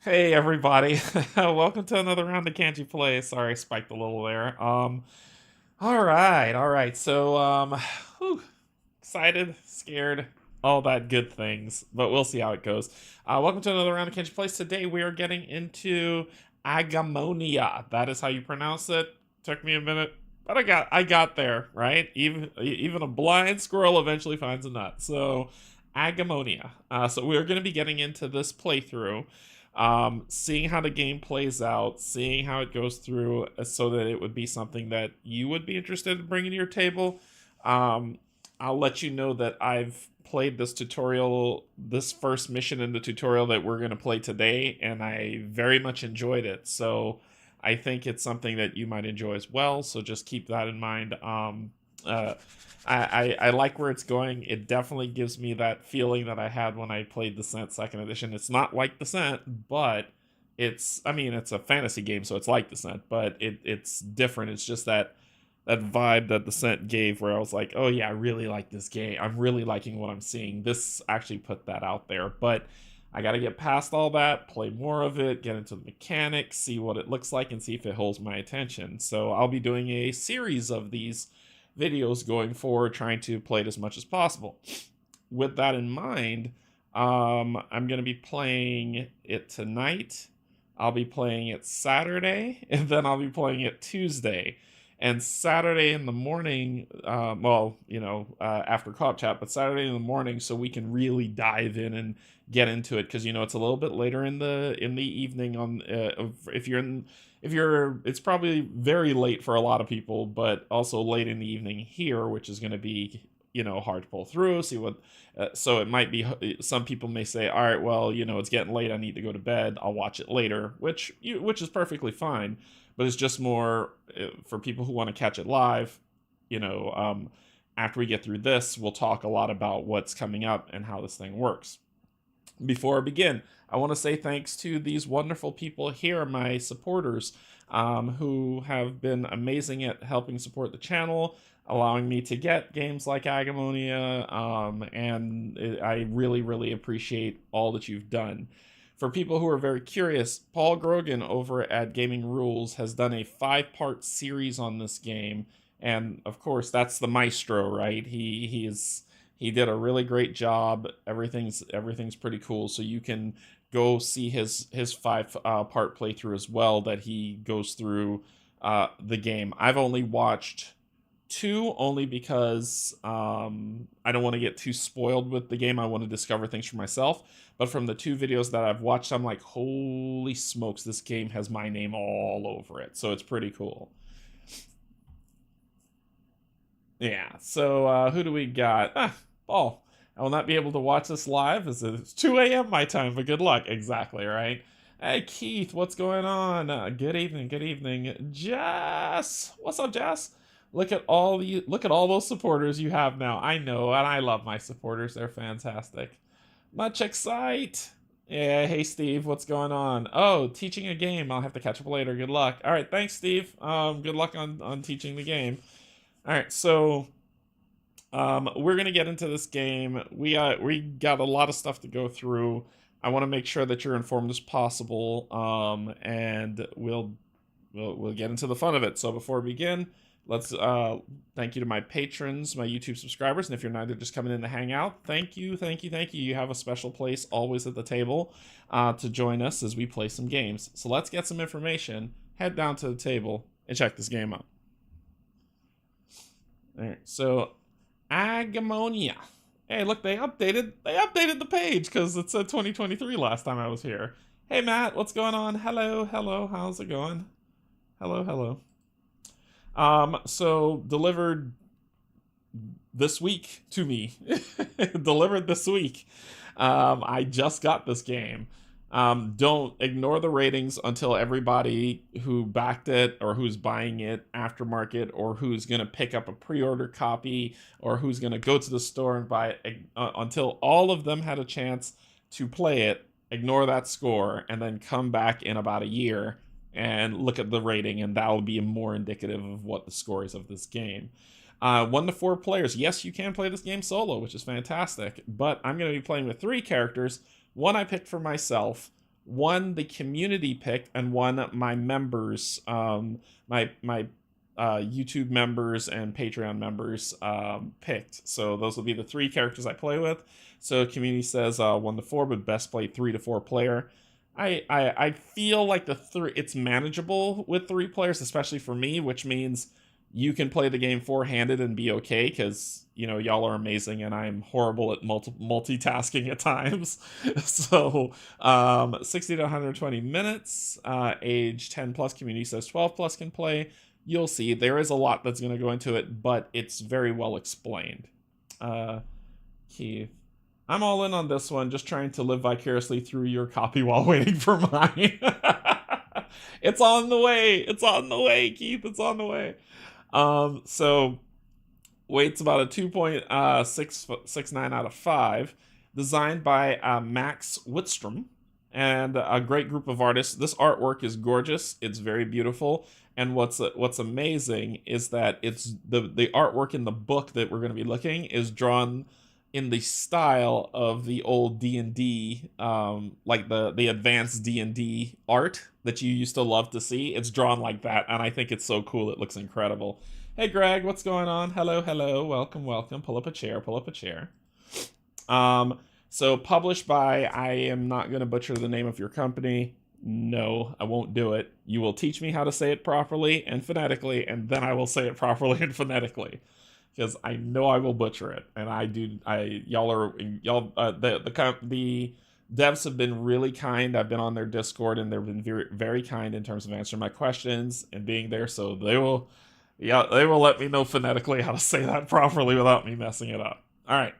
Hey everybody, welcome to another round of Canje Play. Sorry, I spiked a little there. All right. Whew, excited, scared, all that good things, but we'll see how it goes. Welcome to another round of Canje Plays. Today we are getting into Agemonia. That is how you pronounce it. Took me a minute, but I got there, right? Even a blind squirrel eventually finds a nut. So, Agemonia. So we're going to be getting into this playthrough, seeing how the game plays out, seeing how it goes through, so that it would be something that you would be interested in bringing to your table. Um, I'll let you know that I've played this tutorial, this first mission in the tutorial that we're going to play today, and I very much enjoyed it. So I think it's something that you might enjoy as well. So just keep that in mind. Uh, I like where it's going. It definitely gives me that feeling that I had when I played Descent Second Edition. It's not like Descent, but I mean, it's a fantasy game, so it's like Descent, but it's different. It's just that vibe that Descent gave, where I was like, oh yeah, I really like this game. I'm really liking what I'm seeing. This actually put that out there, but I got to get past all that, play more of it, get into the mechanics, see what it looks like, and see if it holds my attention. So I'll be doing a series of these videos going forward, trying to play it as much as possible. With that in mind, I'm going to be playing it tonight. I'll be playing it Saturday, and then I'll be playing it Tuesday. And Saturday in the morning, after co-op chat, but Saturday in the morning, so we can really dive in and get into it, because it's a little bit later in the evening. On if you're it's probably very late for a lot of people, but also late in the evening here, which is going to be hard to pull through. See what So it might be, some people may say, all right, well, it's getting late, I need to go to bed, I'll watch it later, which is perfectly fine. But it's just more for people who want to catch it live. After we get through this, we'll talk a lot about what's coming up and how this thing works. Before I begin, I want to say thanks to these wonderful people here, my supporters, who have been amazing at helping support the channel, allowing me to get games like Agemonia, I really, really appreciate all that you've done. For people who are very curious, Paul Grogan over at Gaming Rules has done a 5-part series on this game, and of course that's the maestro, right? He did a really great job. Everything's pretty cool. So you can go see his 5 part playthrough as well, that he goes through the game. I've only watched 2, only because I don't want to get too spoiled with the game. I want to discover things for myself. But from the 2 videos that I've watched, I'm like, holy smokes, this game has my name all over it. So it's pretty cool. Yeah, so who do we got? Paul. I will not be able to watch this live as it's 2 a.m. my time, but good luck. Exactly, right? Hey, Keith, what's going on? Good evening. Jess! What's up, Jess? Look at all those supporters you have now. I know, and I love my supporters. They're fantastic. Much excite. Yeah, hey Steve, what's going on? Oh, teaching a game. I'll have to catch up later. Good luck. All right, thanks, Steve. Good luck on teaching the game. All right, so we're gonna get into this game. We got a lot of stuff to go through. I want to make sure that you're informed as possible, and we'll get into the fun of it. So before we begin, let's thank you to my patrons, my YouTube subscribers, and if you're neither just coming in to hang out, thank you. You have a special place always at the table to join us as we play some games. So let's get some information, head down to the table, and check this game out. All right, so Agemonia. Hey, look, they updated the page because it said 2023 last time I was here. Hey Matt, what's going on? Hello, how's it going? Hello. So delivered this week to me. Delivered this week. I just got this game. Don't ignore the ratings until everybody who backed it, or who's buying it aftermarket, or who's going to pick up a pre-order copy, or who's going to go to the store and buy it, until all of them had a chance to play it. Ignore that score and then come back in about a year and look at the rating, and that will be more indicative of what the score is of this game. 1 to 4 players. Yes, you can play this game solo, which is fantastic, but I'm going to be playing with 3 characters. 1 I picked for myself, One the community picked, and one my members, my YouTube members and Patreon members picked. So those will be the 3 characters I play with. So community says 1 to 4, but best play 3 to 4 player. I feel like it's manageable with 3 players, especially for me, which means you can play the game 4-handed and be okay, because y'all are amazing and I'm horrible at multitasking at times. So 60 to 120 minutes, age 10 plus, community says 12 plus can play. You'll see there is a lot that's going to go into it, but it's very well explained. Keith, I'm all in on this one, just trying to live vicariously through your copy while waiting for mine. It's on the way. It's on the way, Keith. It's on the way. So weight's about a 2.669 out of 5. Designed by Max Wittstrom and a great group of artists. This artwork is gorgeous. It's very beautiful. And what's amazing is that it's the artwork in the book that we're going to be looking is drawn in the style of the old D&D, like the advanced D&D art that you used to love to see. It's drawn like that, and I think it's so cool. It looks incredible. Hey, Greg, what's going on? Hello, hello. Welcome, welcome. Pull up a chair, pull up a chair. So published by, I am not going to butcher the name of your company. No, I won't do it. You will teach me how to say it properly and phonetically, and then I will say it properly and phonetically, because I know I will butcher it. And the devs have been really kind. I've been on their Discord, and they've been very, very kind in terms of answering my questions and being there. So they will let me know phonetically how to say that properly without me messing it up. All right,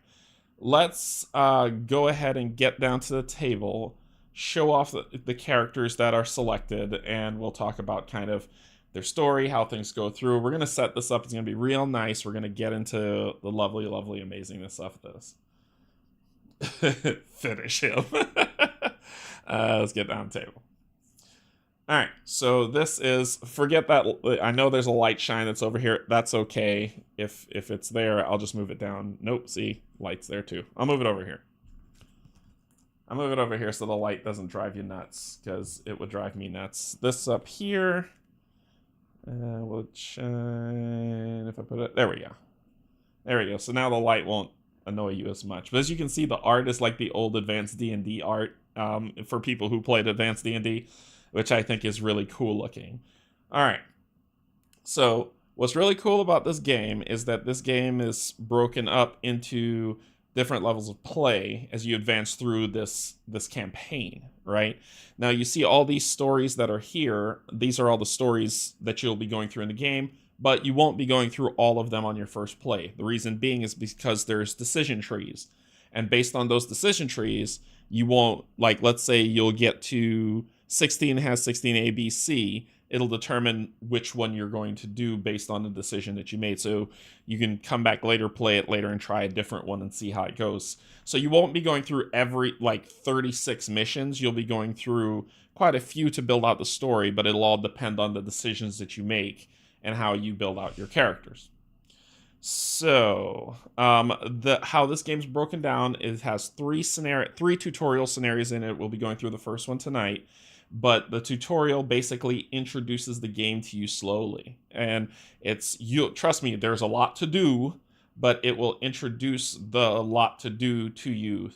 let's go ahead and get down to the table, show off the characters that are selected, and we'll talk about kind of their story, how things go through. We're going to set this up. It's going to be real nice. We're going to get into the lovely, lovely amazingness of this. Finish him. Let's get down the table. All right, so this is, forget that. I know there's a light shine that's over here. That's okay. If it's there, I'll just move it down. Nope, see, light's there too. I'll move it over here. I'll move it over here so the light doesn't drive you nuts, because it would drive me nuts. This up here will shine if I put it, there we go. There we go. So now the light won't annoy you as much. But as you can see, the art is like the old advanced D&D art for people who played advanced D&D, which I think is really cool looking. All right. So what's really cool about this game is that this game is broken up into different levels of play as you advance through this campaign, right? Now you see all these stories that are here. These are all the stories that you'll be going through in the game, but you won't be going through all of them on your first play. The reason being is because there's decision trees. And based on those decision trees, you won't, like, let's say you'll get to 16 has 16 A, B, C. It'll determine which one you're going to do based on the decision that you made. So you can come back later, play it later, and try a different one and see how it goes. So you won't be going through every, 36 missions. You'll be going through quite a few to build out the story, but it'll all depend on the decisions that you make and how you build out your characters. So, how this game's broken down, it has three tutorial scenarios in it. We'll be going through the first one tonight. But the tutorial basically introduces the game to you slowly. And trust me, there's a lot to do, but it will introduce the lot to do to you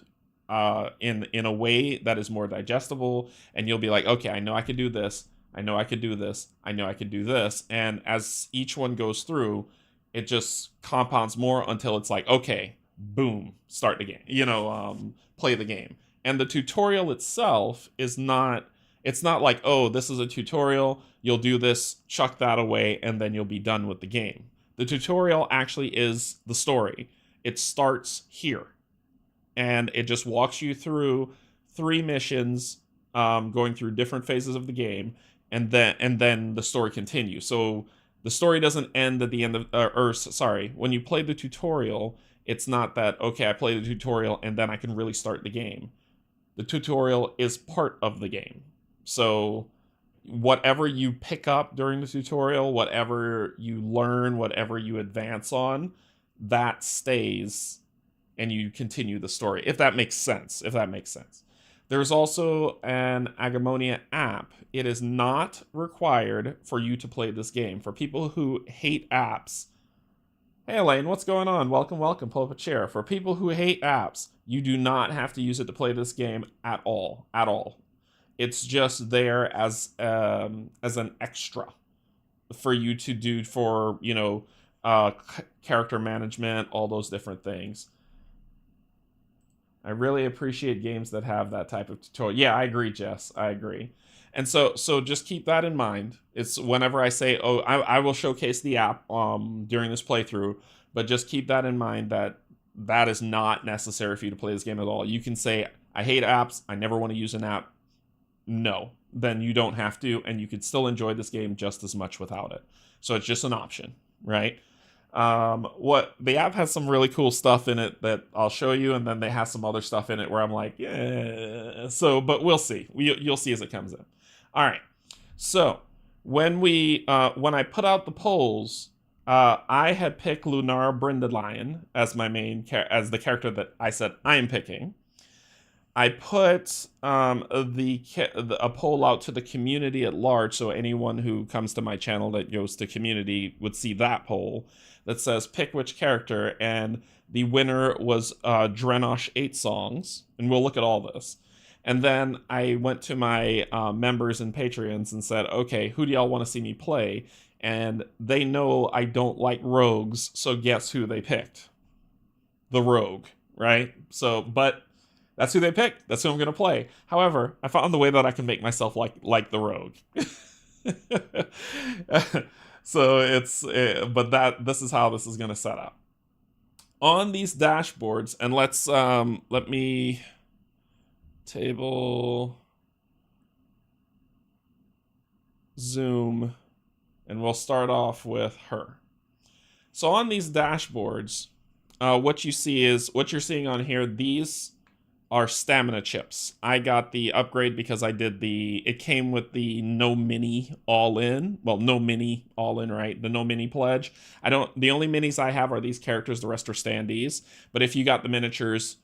in a way that is more digestible. And you'll be like, okay, I know I could do this. I know I could do this. I know I could do this. And as each one goes through, it just compounds more until it's like, okay, boom, start the game, play the game. And the tutorial itself is not, it's not like, oh, this is a tutorial, you'll do this, chuck that away, and then you'll be done with the game. The tutorial actually is the story. It starts here. And it just walks you through 3 missions, going through different phases of the game, and then the story continues. So the story doesn't end at the end of, when you play the tutorial, it's not that, okay, I play the tutorial and then I can really start the game. The tutorial is part of the game. So whatever you pick up during the tutorial, whatever you learn, whatever you advance on, that stays and you continue the story, if that makes sense. There's also an Agemonia app. It is not required for you to play this game. For people who hate apps, hey Elaine, what's going on? Welcome, welcome. Pull up a chair. For people who hate apps, you do not have to use it to play this game at all. At all. It's just there as an extra for you to do for, you know, character management, all those different things. I really appreciate games that have that type of tutorial. Yeah, I agree, Jess. I agree. And so just keep that in mind. It's whenever I say, oh, I will showcase the app during this playthrough, but just keep that in mind that that is not necessary for you to play this game at all. You can say, I hate apps. I never want to use an app. No, then you don't have to, and you could still enjoy this game just as much without it. So it's just an option, right? What the app has some really cool stuff in it that I'll show you, and then they have some other stuff in it where I'm like, yeah. So, but we'll see. You'll see as it comes in. All right. So when I put out the polls, I had picked Lunara Bryndelion as my main as the character that I said I am picking. I put a poll out to the community at large, so anyone who comes to my channel that goes to community would see that poll that says pick which character, and the winner was Drenosh 8 songs, and we'll look at all this. And then I went to my members and Patreons and said, okay, who do y'all want to see me play? And they know I don't like rogues, so guess who they picked? The rogue, right? So, but that's who they picked. That's who I'm going to play. However, I found the way that I can make myself like the rogue. So but this is how this is going to set up. On these dashboards, and let me table zoom, and we'll start off with her. So on these dashboards, what you're seeing on here, these are stamina chips. I got the upgrade because it came with the no mini all-in. Well, no mini all-in, right? The no mini pledge. The only minis I have are these characters, the rest are standees. But if you got the miniatures,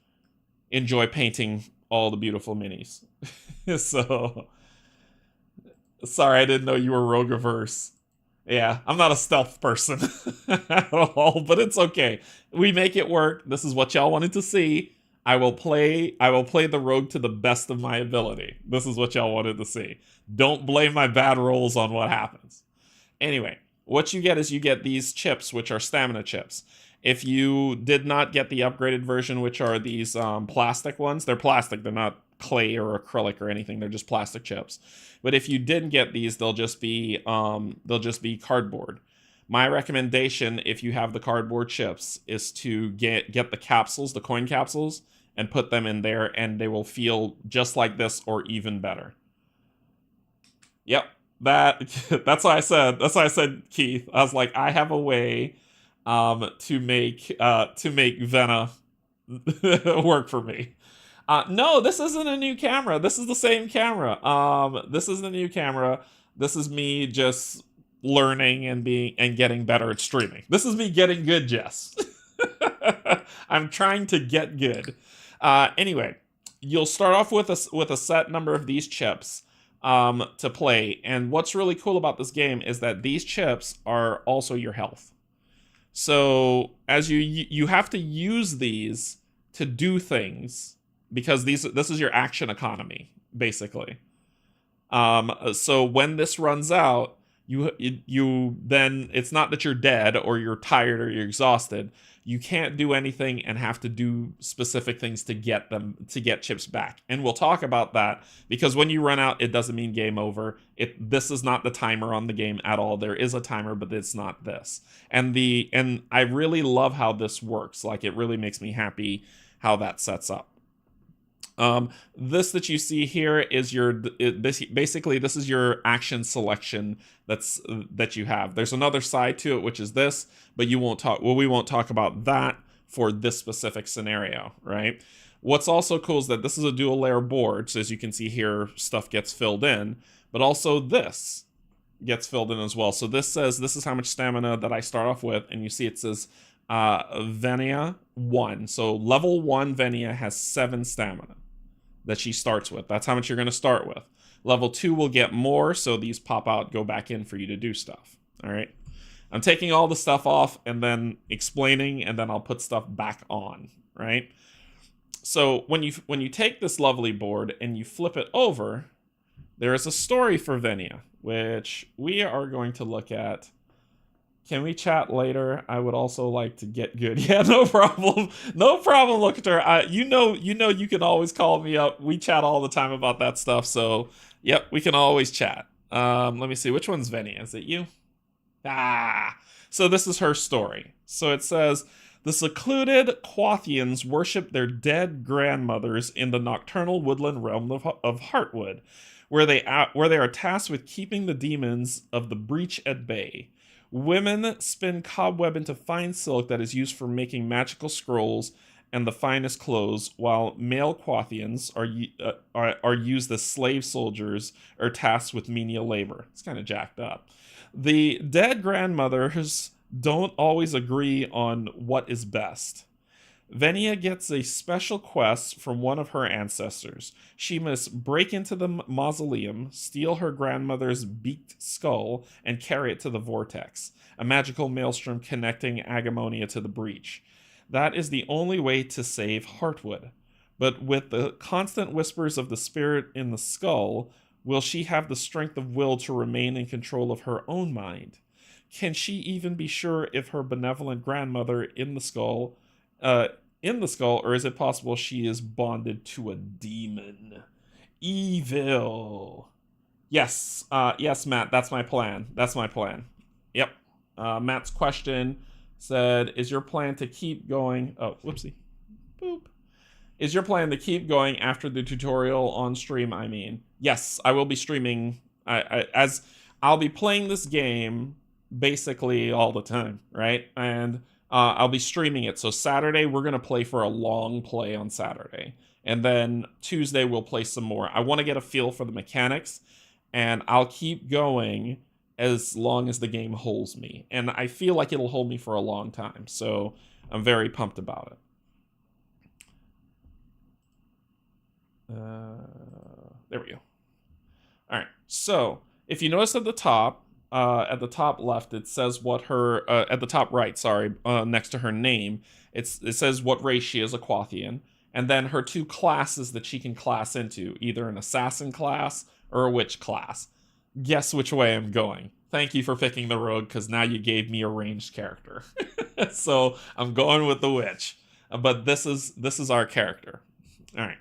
enjoy painting all the beautiful minis. So, sorry, I didn't know you were rogue averse. Yeah, I'm not a stealth person at all, but it's okay. We make it work. This is what y'all wanted to see. I will play the rogue to the best of my ability. This is what y'all wanted to see. Don't blame my bad rolls on what happens. Anyway, what you get is you get these chips, which are stamina chips. If you did not get the upgraded version, which are these plastic ones, they're plastic. They're not clay or acrylic or anything. They're just plastic chips. But if you didn't get these, they'll just be cardboard. My recommendation, if you have the cardboard chips, is to get the capsules, the coin capsules, and put them in there, and they will feel just like this or even better. Yep, that's why I said. That's why I said, Keith. I was like, I have a way to make Venia work for me. No, this isn't a new camera. This is the same camera. This is the new camera. This is me just learning and getting better at streaming. This is me getting good, Jess. I'm trying to get good. Anyway, you'll start off with a set number of these chips to play. And what's really cool about this game is that these chips are also your health. So as you have to use these to do things, because this is your action economy, basically. So when this runs out, you then, it's not that you're dead or you're tired or you're exhausted. You can't do anything and have to do specific things to get chips back. And we'll talk about that, because when you run out, it doesn't mean game over. This is not the timer on the game at all. There is a timer, but it's not this. And I really love how this works. Like, it really makes me happy how that sets up. This that you see here is basically this is your action selection that you have. There's another side to it, which is this, but we won't talk about that for this specific scenario, right? What's also cool is that this is a dual layer board, so as you can see here, stuff gets filled in, but also this gets filled in as well. So this says this is how much stamina that I start off with, and you see it says Venia 1. So level 1 Venia has 7 stamina. that she starts with. That's how much you're going to start with. Level 2 will get more, so these pop out, go back in for you to do stuff. All right. I'm taking all the stuff off and then explaining, and then I'll put stuff back on, right? So when you take this lovely board and you flip it over, there is a story for Venia, which we are going to look at. Can we chat later? I would also like to get good. Yeah, no problem. No problem, look at her. You know you can always call me up. We chat all the time about that stuff, so yep, we can always chat. Let me see, which one's Venia? Is it you? So this is her story. So it says, the secluded Quathians worship their dead grandmothers in the nocturnal woodland realm of Heartwood, where they are tasked with keeping the demons of the breach at bay. Women spin cobweb into fine silk that is used for making magical scrolls and the finest clothes, while male Quathians are used as slave soldiers or tasked with menial labor. It's kind of jacked up. The dead grandmothers don't always agree on what is best. Venia gets a special quest from one of her ancestors. She must break into the mausoleum, steal her grandmother's beaked skull, and carry it to the vortex, a magical maelstrom connecting Agemonia to the breach. That is the only way to save Heartwood. But with the constant whispers of the spirit in the skull, will she have the strength of will to remain in control of her own mind? Can she even be sure if her benevolent grandmother in the skull, or is it possible she is bonded to a demon? Evil. Yes, yes, Matt, that's my plan. That's my plan. Yep. Matt's question said, is your plan to keep going? Oh, whoopsie. Boop. Is your plan to keep going after the tutorial on stream? I mean, yes, I will be streaming. As I'll be playing this game basically all the time, right? And I'll be streaming it. So Saturday, we're going to play for a long play on Saturday. And then Tuesday, we'll play some more. I want to get a feel for the mechanics, and I'll keep going as long as the game holds me. And I feel like it'll hold me for a long time. So I'm very pumped about it. There we go. All right. So if you notice at the top left, it says what her, at the top right, sorry, next to her name, it says what race she is, a Quathian, and then her two classes that she can class into, either an assassin class or a witch class. Guess which way I'm going. Thank you for picking the rogue, because now you gave me a ranged character. So I'm going with the witch. But this is our character. All right.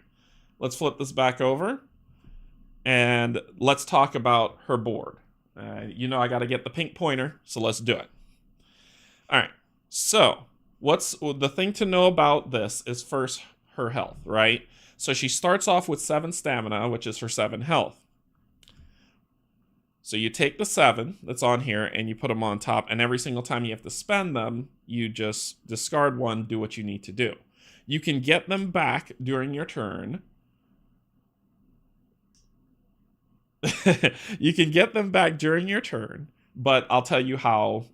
Let's flip this back over, and let's talk about her board. I got to get the pink pointer, so let's do it. All right. So what's the thing to know about this is first her health, right? So she starts off with 7 stamina, which is her 7 health. So you take the 7 that's on here and you put them on top, and every single time you have to spend them, you just discard one, do what you need to do. You can get them back during your turn. You can get them back during your turn, but I'll tell you how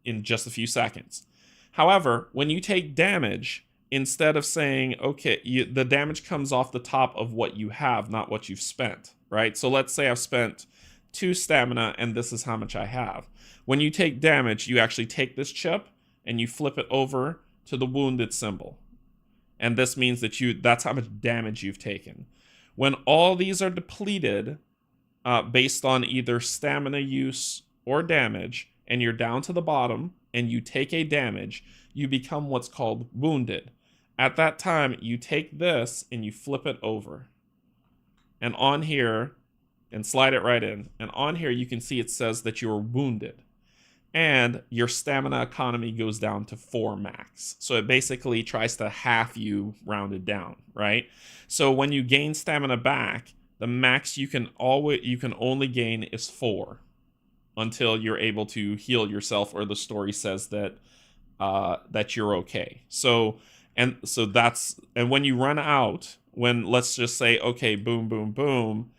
in just a few seconds. However, when you take damage, instead of saying, okay, the damage comes off the top of what you have, not what you've spent, right? So let's say I've spent 2 stamina and this is how much I have. When you take damage, you actually take this chip and you flip it over to the wounded symbol. And this means that that's how much damage you've taken. When all these are depleted, based on either stamina use or damage, and you're down to the bottom and you take a damage, you become what's called wounded. At that time, you take this and you flip it over. And on here, and slide it right in. And on here, you can see it says that you're wounded. And your stamina economy goes down to 4 max. So it basically tries to half you rounded down, right? So when you gain stamina back, the max you can only gain is 4 until you're able to heal yourself, or the story says that that you're okay. So when you run out, when let's just say, okay, boom, boom, boom,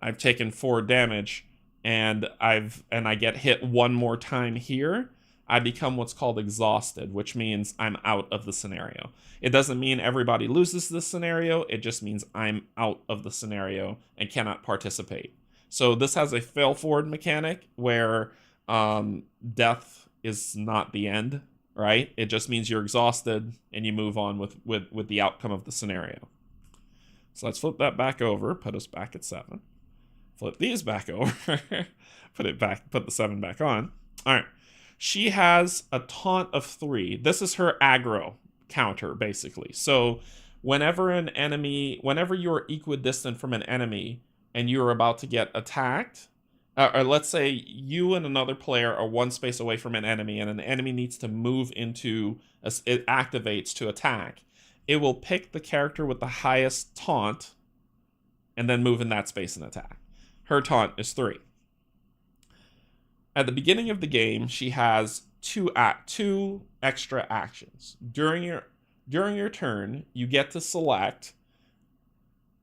I've taken 4 damage and I get hit one more time here, I become what's called exhausted, which means I'm out of the scenario. It doesn't mean everybody loses this scenario. It just means I'm out of the scenario and cannot participate. So this has a fail forward mechanic where death is not the end, right? It just means you're exhausted and you move on with the outcome of the scenario. So let's flip that back over, put us back at 7. Flip these back over, put the 7 back on. All right. She has a taunt of 3. This is her aggro counter, basically. So whenever you're equidistant from an enemy and you're about to get attacked, or let's say you and another player are one space away from an enemy and an enemy needs to move into, it activates to attack, it will pick the character with the highest taunt and then move in that space and attack. Her taunt is 3. At the beginning of the game, she has two extra actions. During your turn, you get to select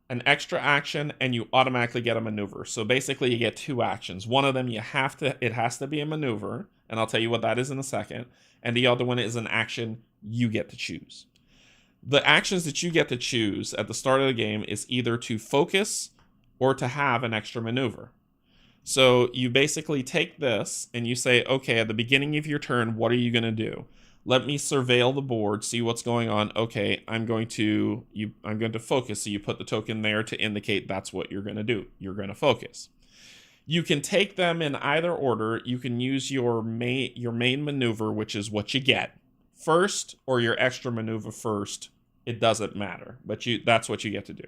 an extra action and you automatically get a maneuver. So basically you get 2 actions. One of them it has to be a maneuver, and I'll tell you what that is in a second. And the other one is an action you get to choose. The actions that you get to choose at the start of the game is either to focus or to have an extra maneuver. So you basically take this and you say, okay, at the beginning of your turn, what are you going to do? Let me surveil the board, see what's going on. Okay, I'm going to focus. So you put the token there to indicate that's what you're going to do. You're going to focus. You can take them in either order. You can use your main maneuver, which is what you get first, or your extra maneuver first. It doesn't matter, but that's what you get to do.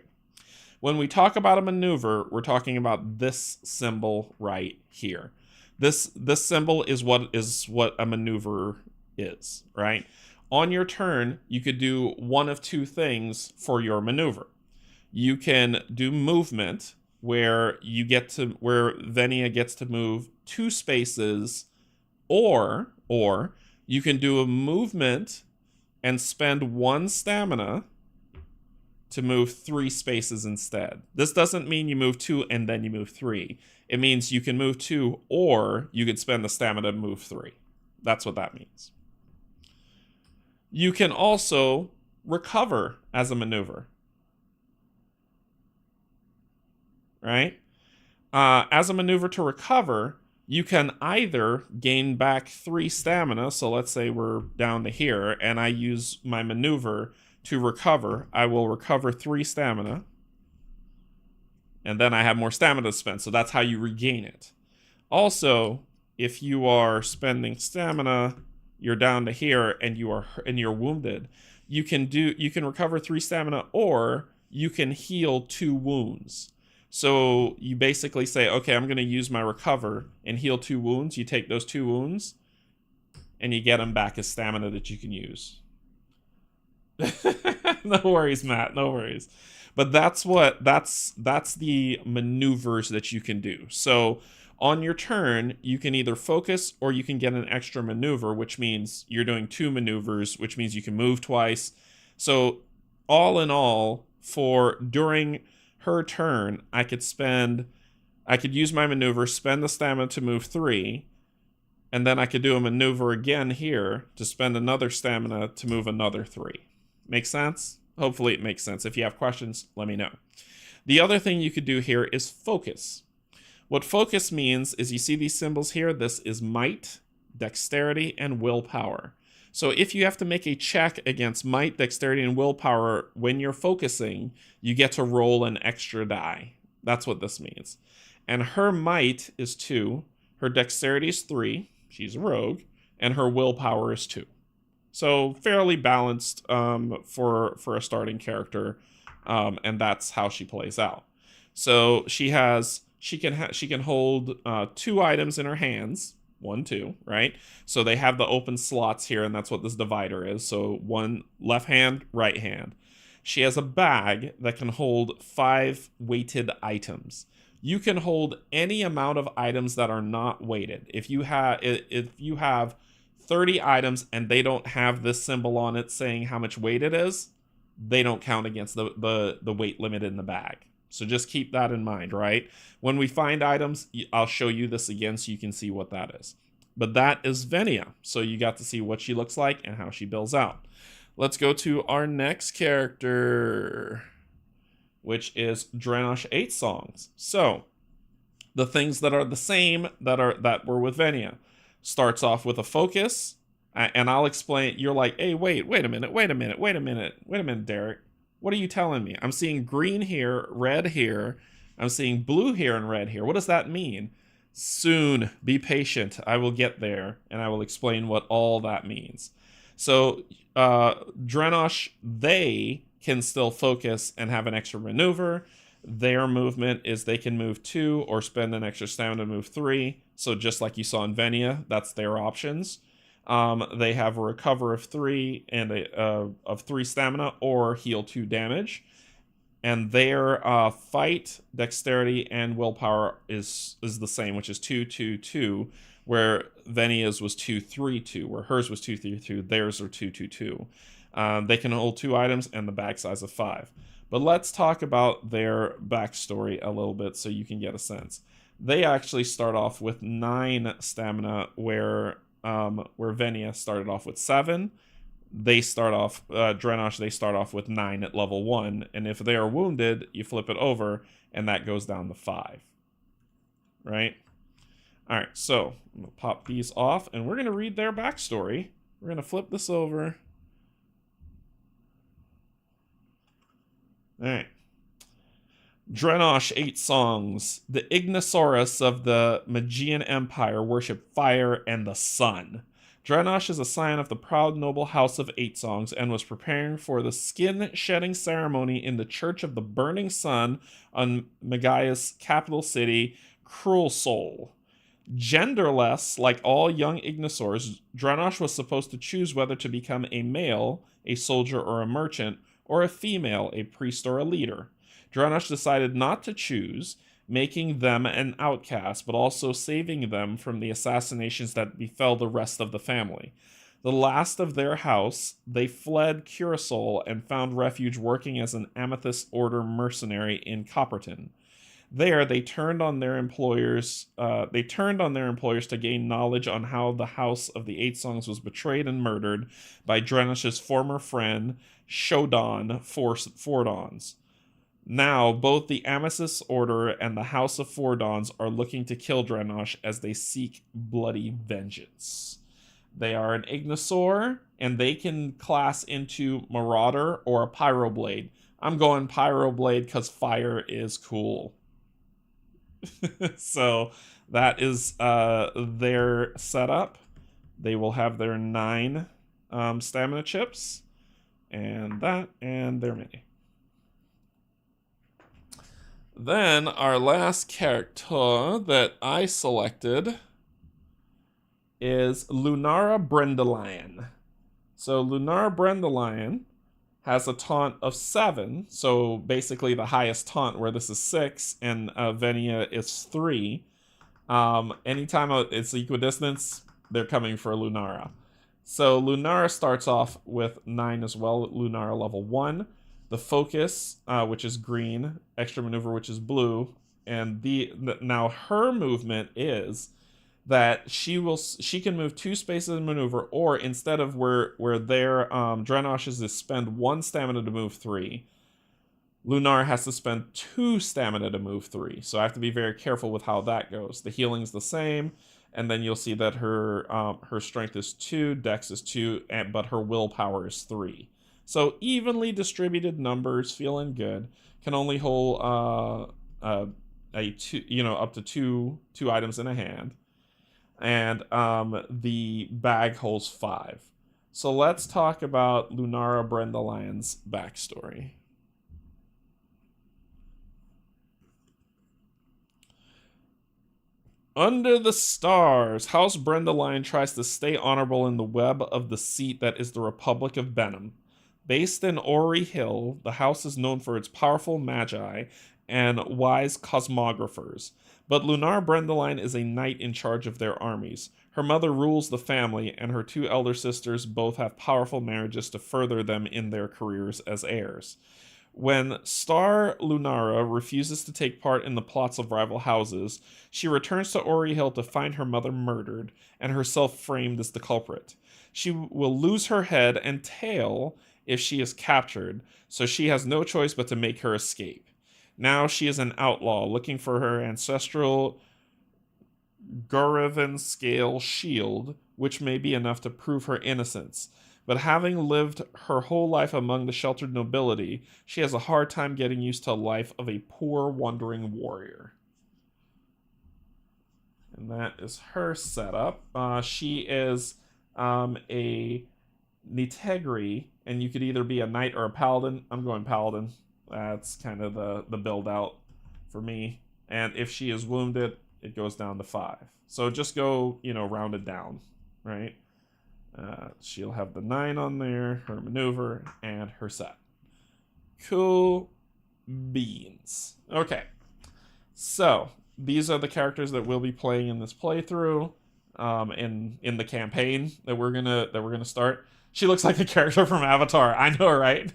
When we talk about a maneuver, we're talking about this symbol right here. This symbol is what a maneuver is, right? On your turn, you could do one of 2 things for your maneuver. You can do movement, where Venia gets to move 2 spaces, or you can do a movement and spend 1 stamina to move 3 spaces instead. This doesn't mean you move 2 and then you move 3. It means you can move 2, or you could spend the stamina to move 3. That's what that means. You can also recover as a maneuver, right? As a maneuver to recover, you can either gain back 3 stamina. So let's say we're down to here and I use my maneuver to recover. I will recover 3 stamina, and then I have more stamina to spend. So that's how you regain it. Also, if you are spending stamina, you're down to here and you're wounded, you can recover 3 stamina, or you can heal 2 wounds. So you basically say, okay, I'm going to use my recover and heal 2 wounds. You take those 2 wounds and you get them back as stamina that you can use. No worries, Matt. No worries. But that's the maneuvers that you can do. So on your turn, you can either focus or you can get an extra maneuver, which means you're doing 2 maneuvers, which means you can move twice. So all in all, during her turn, I could use my maneuver, spend the stamina to move 3, and then I could do a maneuver again here to spend another stamina to move another 3. Make sense? Hopefully it makes sense. If you have questions, let me know. The other thing you could do here is focus. What focus means is, you see these symbols here? This is might, dexterity, and willpower. So if you have to make a check against might, dexterity, and willpower when you're focusing, you get to roll an extra die. That's what this means. And her might is 2, her dexterity is 3, she's a rogue, and her willpower is 2. So fairly balanced for a starting character, and that's how she plays out. So she can hold 2 items in her hands, 1, 2, right? So they have the open slots here, and that's what this divider is. So 1 left hand, right hand. She has a bag that can hold 5 weighted items. You can hold any amount of items that are not weighted. If you have 30 items and they don't have this symbol on it saying how much weight it is, they don't count against the weight limit in the bag. So just keep that in mind, right? When we find items, I'll show you this again so you can see what that is. But that is Venia. So you got to see what she looks like and how she builds out. Let's go to our next character, which is Drenosh 8 songs. So the things that are the same that were with Venia starts off with a focus, and I'll explain. You're like, hey, wait a minute, Derek. What are you telling me? I'm seeing green here, red here. I'm seeing blue here and red here. What does that mean? Soon, be patient. I will get there, and I will explain what all that means. So, Drenosh, they can still focus and have an extra maneuver. Their movement is they can move 2 or spend an extra stamina to move 3. So just like you saw in Venia, that's their options. They have a recover of 3 and of 3 stamina or heal 2 damage. And their fight, dexterity, and willpower is the same, which is 2, 2, 2, where Venia's was 2, 3, 2, where hers was 2, 3, 2, theirs are 2, 2, 2. They can hold 2 items and the bag size of 5. But let's talk about their backstory a little bit so you can get a sense. They actually start off with 9 stamina, where Venia started off with 7. They start off, Drenosh, they start off with 9 at level 1. And if they are wounded, you flip it over, and that goes down to 5. Right? All right, so I'm going to pop these off, and we're going to read their backstory. We're going to flip this over. All right. Drenosh 8 songs. The Ignosaurus of the Magian Empire worship fire and the sun. Drenosh is a scion of the proud noble house of 8 songs and was preparing for the skin-shedding ceremony in the Church of the Burning Sun on Megaea's capital city, Cruel Soul. Genderless, like all young Ignosaurs, Drenosh was supposed to choose whether to become a male, a soldier or a merchant, or a female, a priest or a leader. Drenosh decided not to choose, making them an outcast, but also saving them from the assassinations that befell the rest of the family. The last of their house, they fled Curasol and found refuge working as an Amethyst Order mercenary in Copperton. There, they turned on their employers. To gain knowledge on how the House of the 8 Songs was betrayed and murdered by Drenosh's former friend Shodan Fordons. Now, both the Amethyst Order and the House of Fordons are looking to kill Drenosh as they seek bloody vengeance. They are an Ignosaur, and they can class into Marauder or a Pyroblade. I'm going Pyroblade because fire is cool. So that is their setup. They will have their 9 stamina chips, and that, and their mini. Then our last character that I selected is Lunara Bryndelion. So Lunara Bryndelion has a taunt of 7, so basically the highest taunt, where this is 6 and Venia is 3. Anytime it's equidistance, they're coming for Lunara. So Lunara starts off with 9 as well, Lunara level 1. The focus, which is green, extra maneuver, which is blue, and now her movement is that she can move 2 spaces and maneuver, or instead of where their Drenosh's is spend 1 stamina to move 3, Lunara has to spend 2 stamina to move 3. So I have to be very careful with how that goes. The healing's the same, and then you'll see that her strength is 2, dex is 2, but her willpower is 3. So evenly distributed numbers, feeling good. Can only hold up to two items in a hand, and the bag holds 5. So let's talk about Lunara Bryndalion's backstory. Under the stars, House Bryndelion tries to stay honorable in the web of the seat that is the Republic of Benham. Based in Ori Hill, the house is known for its powerful magi and wise cosmographers. But Lunara Bryndelion is a knight in charge of their armies. Her mother rules the family, and her 2 elder sisters both have powerful marriages to further them in their careers as heirs. When Star Lunara refuses to take part in the plots of rival houses, she returns to Ori Hill to find her mother murdered and herself framed as the culprit. She will lose her head and tail if she is captured, so she has no choice but to make her escape. Now she is an outlaw looking for her ancestral Gorevan scale shield, which may be enough to prove her innocence. But having lived her whole life among the sheltered nobility, she has a hard time getting used to a life of a poor, wandering warrior. And that is her setup. She is a Nitegri, and you could either be a knight or a paladin. I'm going paladin. That's kind of the build out for me. And if she is wounded, it goes down to 5. So just go, rounded down, right? She'll have the 9 on there, her maneuver, and her set. Cool beans. Okay. So these are the characters that we'll be playing in this playthrough, in the campaign that we're gonna start. She looks like a character from Avatar. I know, right?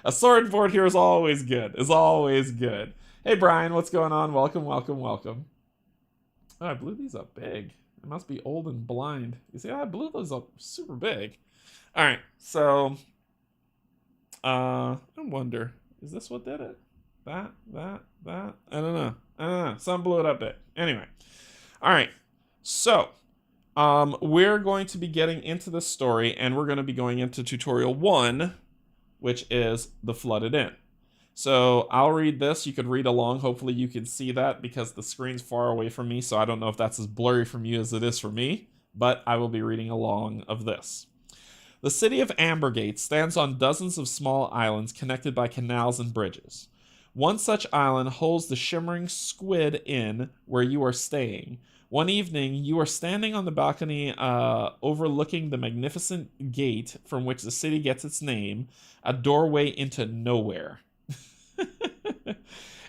A swordboard here is always good. Hey, Brian, what's going on? Welcome. Oh, I blew these up big. I must be old and blind. You see, I blew those up super big. All right, so I wonder, is this what did it? That? I don't know. Some blew it up big. Anyway, all right, so we're going to be getting into this story, and we're going to be going into tutorial 1, which is the Flooded Inn. So I'll read this. You could read along. Hopefully you can see that because the screen's far away from me, so I don't know if that's as blurry from you as it is for me, but I will be reading along of this. The city of Ambergate stands on dozens of small islands connected by canals and bridges. One such island holds the shimmering Squid Inn where you are staying. One evening, you are standing on the balcony overlooking the magnificent gate from which the city gets its name, a doorway into nowhere.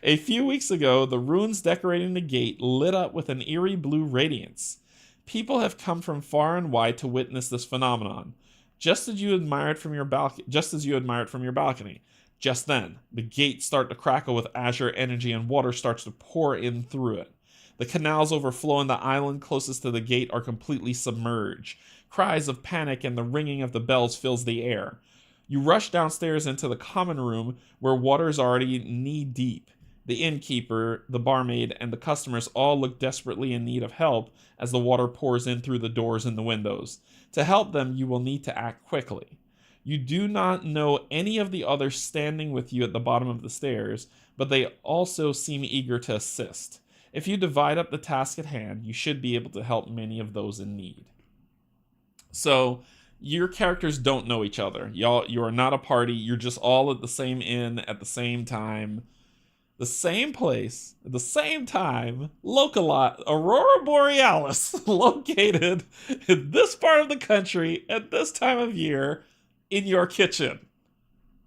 A few weeks ago, the runes decorating the gate lit up with an eerie blue radiance. People have come from far and wide to witness this phenomenon, just as you admired from your balcony. Just then, the gates start to crackle with azure energy and water starts to pour in through it. The canals overflow and the island closest to the gate are completely submerged. Cries of panic and the ringing of the bells fills the air. You rush downstairs into the common room where water is already knee-deep. The innkeeper, the barmaid, and the customers all look desperately in need of help as the water pours in through the doors and the windows. To help them, you will need to act quickly. You do not know any of the others standing with you at the bottom of the stairs, but they also seem eager to assist. If you divide up the task at hand, you should be able to help many of those in need. So your characters don't know each other. You are not a party. You're just all at the same inn at the same time. The same place, at the same time, Aurora Borealis, located in this part of the country at this time of year in your kitchen.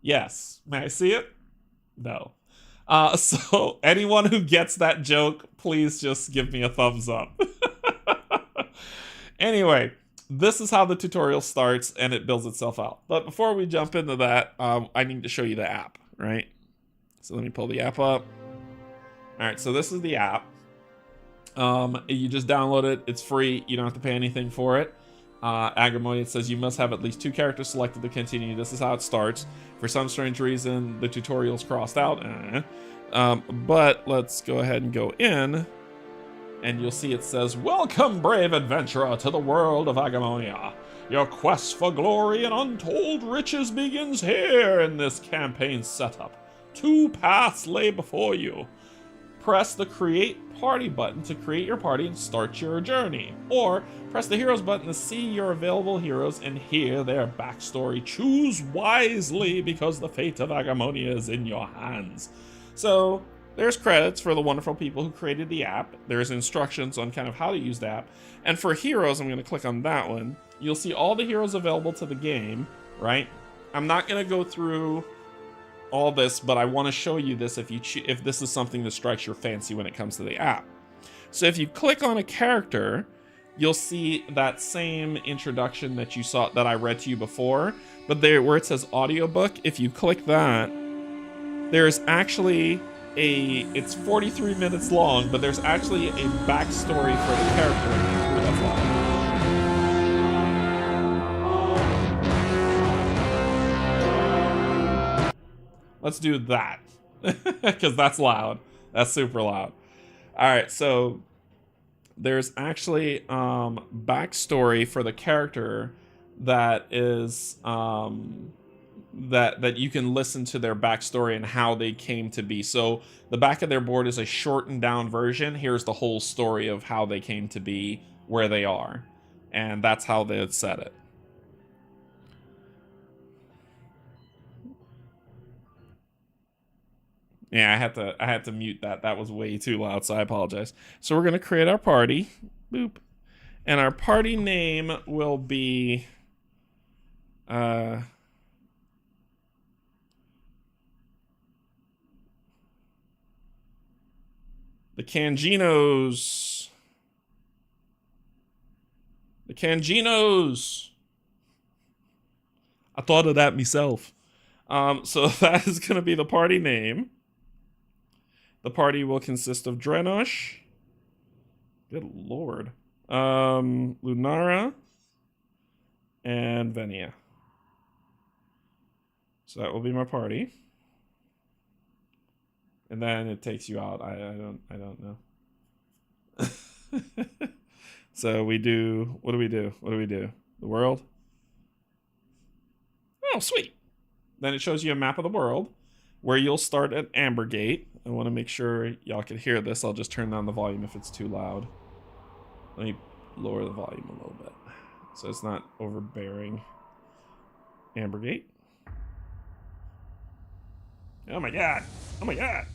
Yes. May I see it? No. So anyone who gets that joke, please just give me a thumbs up. Anyway, this is how the tutorial starts and it builds itself out. But before we jump into that, I need to show you the app, right? So let me pull the app up. All right, so this is the app. You just download it. It's free. You don't have to pay anything for it. Agemonia says you must have at least 2 characters selected to continue. This is how it starts. For some strange reason, the tutorial's crossed out. But let's go ahead and go in. And you'll see it says, "Welcome, brave adventurer, to the world of Agemonia. Your quest for glory and untold riches begins here in this campaign setup. 2 paths lay before you. Press the Create Party button to create your party and start your journey. Or press the Heroes button to see your available heroes and hear their backstory. Choose wisely because the fate of Agemonia is in your hands." So there's credits for the wonderful people who created the app. There's instructions on kind of how to use the app. And for heroes, I'm going to click on that one. You'll see all the heroes available to the game, right? I'm not going to go through all this, but I want to show you this if this is something that strikes your fancy when it comes to the app. So if you click on a character, you'll see that same introduction that you saw, that I read to you before, but there where it says audiobook, if you click that, there's actually it's 43 minutes long, but there's actually a backstory for the character. Ooh, that's loud. Let's do that, because that's loud. That's super loud. All right, so there's actually backstory for the character that is that you can listen to their backstory and how they came to be. So the back of their board is a shortened down version. Here's the whole story of how they came to be where they are, and that's how they had said it. Yeah, I had to mute that. That was way too loud, so I apologize. So we're gonna create our party. Boop. And our party name will be the Canjinos. The Canjinos. I thought of that myself. So that is gonna be the party name. The party will consist of Drenosh. Good lord. Lunara. And Venia. So that will be my party. And then it takes you out. I don't know. So we do, what do we do? What do we do? The world? Oh, sweet. Then it shows you a map of the world where you'll start at Ambergate. I want to make sure y'all can hear this. I'll just turn down the volume if it's too loud. Let me lower the volume a little bit so it's not overbearing. Ambergate. Oh my god. Oh my god.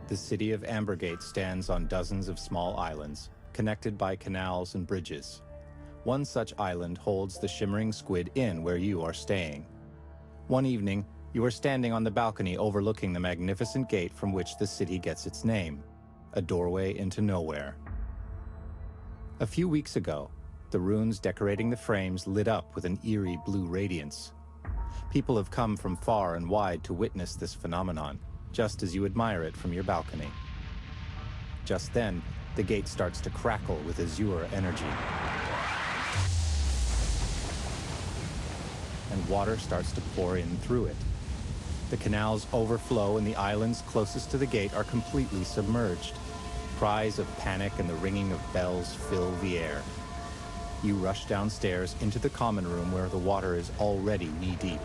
The city of Ambergate stands on dozens of small islands, connected by canals and bridges. One such island holds the Shimmering Squid Inn where you are staying. One evening, you are standing on the balcony overlooking the magnificent gate from which the city gets its name, a doorway into nowhere. A few weeks ago, the runes decorating the frames lit up with an eerie blue radiance. People have come from far and wide to witness this phenomenon, just as you admire it from your balcony. Just then, the gate starts to crackle with azure energy. And water starts to pour in through it. The canals overflow and the islands closest to the gate are completely submerged. Cries of panic and the ringing of bells fill the air. You rush downstairs into the common room where the water is already knee-deep.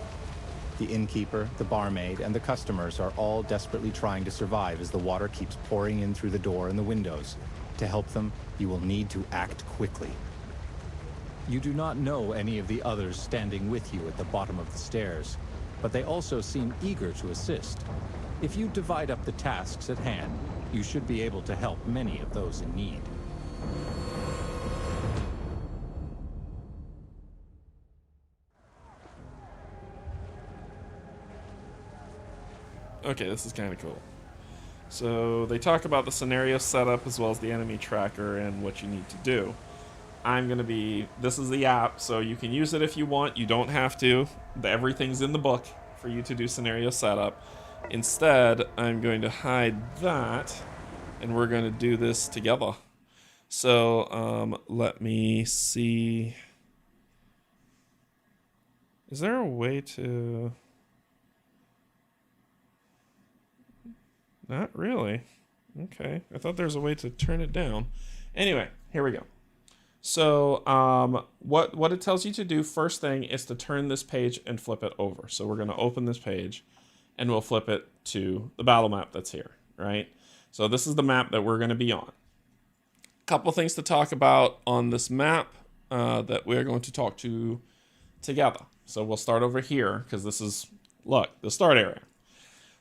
The innkeeper, the barmaid, and the customers are all desperately trying to survive as the water keeps pouring in through the door and the windows. To help them, you will need to act quickly. You do not know any of the others standing with you at the bottom of the stairs, but they also seem eager to assist. If you divide up the tasks at hand, you should be able to help many of those in need. Okay, this is kind of cool. So they talk about the scenario setup as well as the enemy tracker and what you need to do. I'm going to be, this is the app, so you can use it if you want. You don't have to. Everything's in the book for you to do scenario setup. Instead, I'm going to hide that, and we're going to do this together. So let me see. Is there a way to... Not really. Okay. I thought there was a way to turn it down. Anyway, here we go. So what it tells you to do first thing is to turn this page and flip it over. So we're going to open this page and we'll flip it to the battle map that's here, right? So this is the map that we're going to be on. Couple things to talk about on this map that we're going to talk to together. So we'll start over here because this is, look, the start area.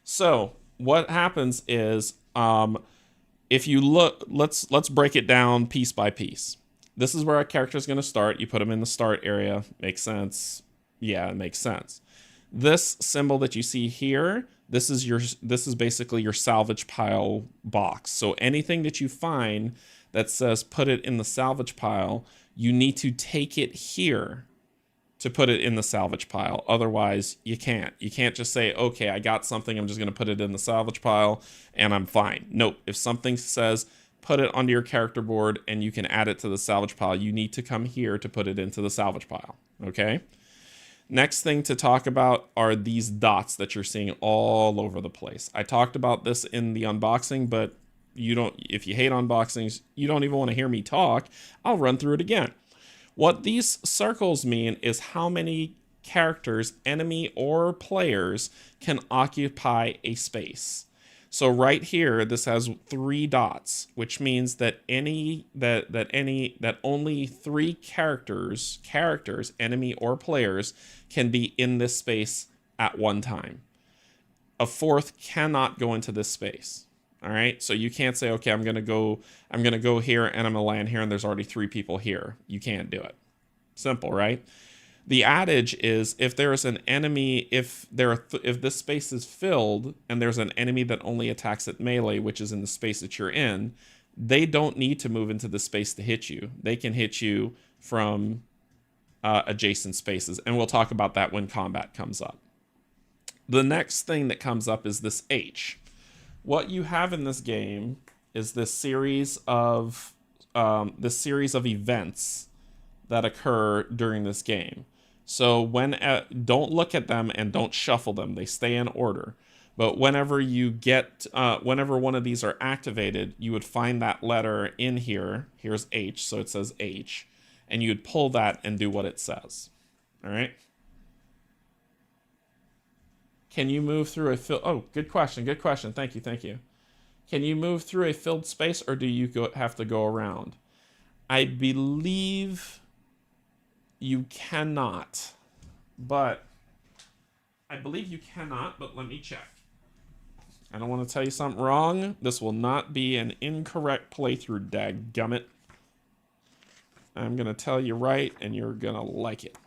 So what happens is if you look, let's break it down piece by piece. This is where our character is going to start. You put them in the start area. Makes sense. Yeah, it makes sense. This symbol that you see here, this is basically your salvage pile box. So anything that you find that says put it in the salvage pile, you need to take it here to put it in the salvage pile. Otherwise, you can't. You can't just say, okay, I got something, I'm just going to put it in the salvage pile and I'm fine. Nope. If something says put it onto your character board and you can add it to the salvage pile, you need to come here to put it into the salvage pile. Okay? Next thing to talk about are these dots that you're seeing all over the place. I talked about this in the unboxing, but if you hate unboxings, you don't even want to hear me talk, I'll run through it again. What these circles mean is how many characters, enemy or players, can occupy a space. So right here, this has 3 dots, which means that only 3 characters, enemy or players, can be in this space at one time. A 4th cannot go into this space. All right, so you can't say, okay, I'm gonna go here and I'm gonna land here and there's already 3 people here. You can't do it. Simple, right? The adage is if there's an enemy, if this space is filled and there's an enemy that only attacks at melee, which is in the space that you're in, they don't need to move into the space to hit you. They can hit you from adjacent spaces, and we'll talk about that when combat comes up. The next thing that comes up is this H. What you have in this game is this series of events that occur during this game. So don't look at them and don't shuffle them; they stay in order. But whenever one of these are activated, you would find that letter in here. Here's H, so it says H, and you'd pull that and do what it says. All right. Can you move through a fill? Oh, good question. Good question. Thank you. Thank you. Can you move through a filled space, or do you have to go around? I believe you cannot, but let me check. I don't want to tell you something wrong. This will not be an incorrect playthrough, dadgummit. I'm going to tell you right, and you're going to like it.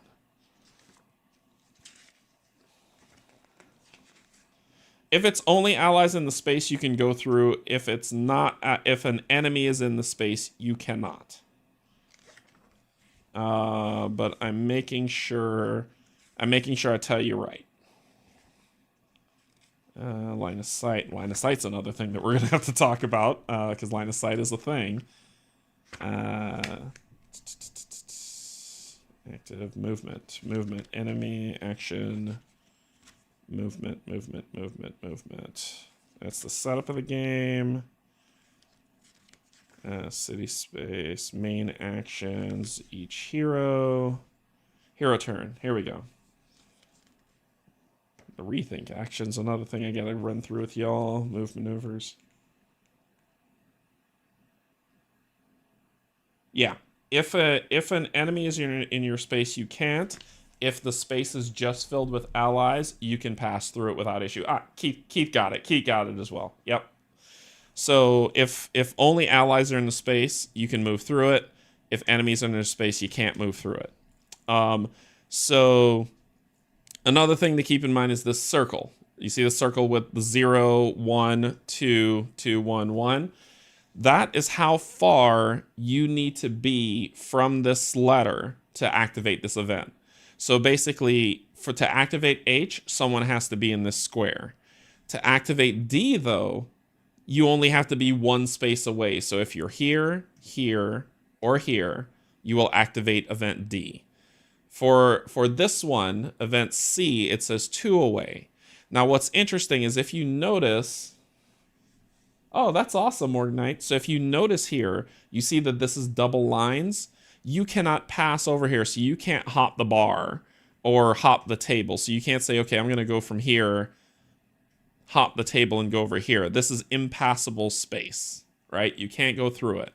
If it's only allies in the space, you can go through. If it's not, if an enemy is in the space, you cannot. But I'm making sure I tell you right. Line of sight. Line of sight's another thing that we're gonna have to talk about, because line of sight is a thing. Active movement, enemy action. Movement. That's the setup of the game. City space, main actions, each hero. Hero turn. Here we go. The rethink actions, another thing I gotta run through with y'all. Move maneuvers. Yeah. If an enemy is in your space, you can't. If the space is just filled with allies, you can pass through it without issue. Keith got it. Keith got it as well. Yep. So if only allies are in the space, you can move through it. If enemies are in the space, you can't move through it. So another thing to keep in mind is this circle. You see the circle with the 0, 1, 2, 2, 1, 1. That is how far you need to be from this letter to activate this event. So basically, to activate H, someone has to be in this square. To activate D, though, you only have to be one space away. So if you're here, here, or here, you will activate event D. For this one, event C, it says 2 away. Now, what's interesting is if you notice... Oh, that's awesome, Morganite. So if you notice here, you see that this is double lines. You cannot pass over here, so you can't hop the bar or hop the table. So you can't say, okay, I'm going to go from here, hop the table, and go over here. This is impassable space, right? You can't go through it.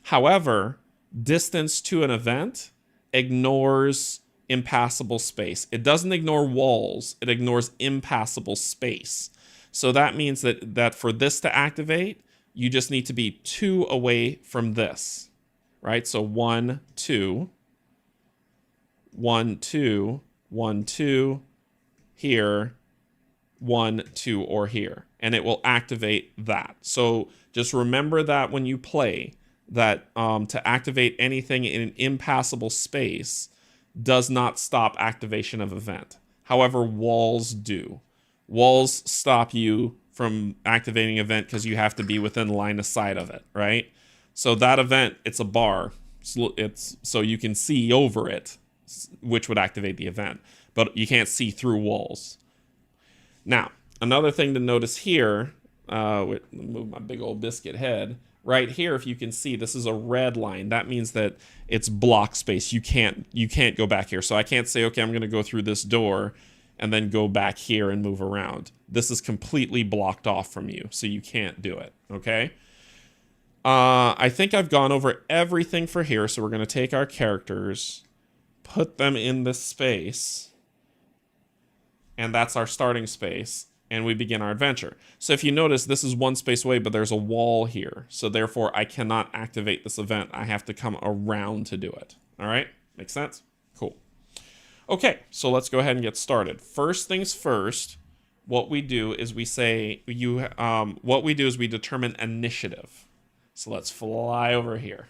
However, distance to an event ignores impassable space. It doesn't ignore walls. It ignores impassable space. So that means that for this to activate, you just need to be 2 away from this. Right? So 1, 2, 1, 2, 1, 2, here, 1, 2, or here, and it will activate that. So just remember that when you play, that to activate anything in an impassable space does not stop activation of event. However, walls do. Walls stop you from activating event because you have to be within line of sight of it, right? So that event, it's a bar. It's so you can see over it, which would activate the event, but you can't see through walls. Now, another thing to notice here, move my big old biscuit head. Right here, if you can see, this is a red line. That means that it's block space. You can't go back here. So I can't say, okay, I'm going to go through this door and then go back here and move around. This is completely blocked off from you, so you can't do it, okay? I think I've gone over everything for here, so we're going to take our characters, put them in this space, and that's our starting space, and we begin our adventure. So if you notice, this is one space away, but there's a wall here, so therefore I cannot activate this event. I have to come around to do it. All right? Make sense? Cool. Okay, so let's go ahead and get started. First things first, what we do is we say what we do is we determine initiative. So let's fly over here.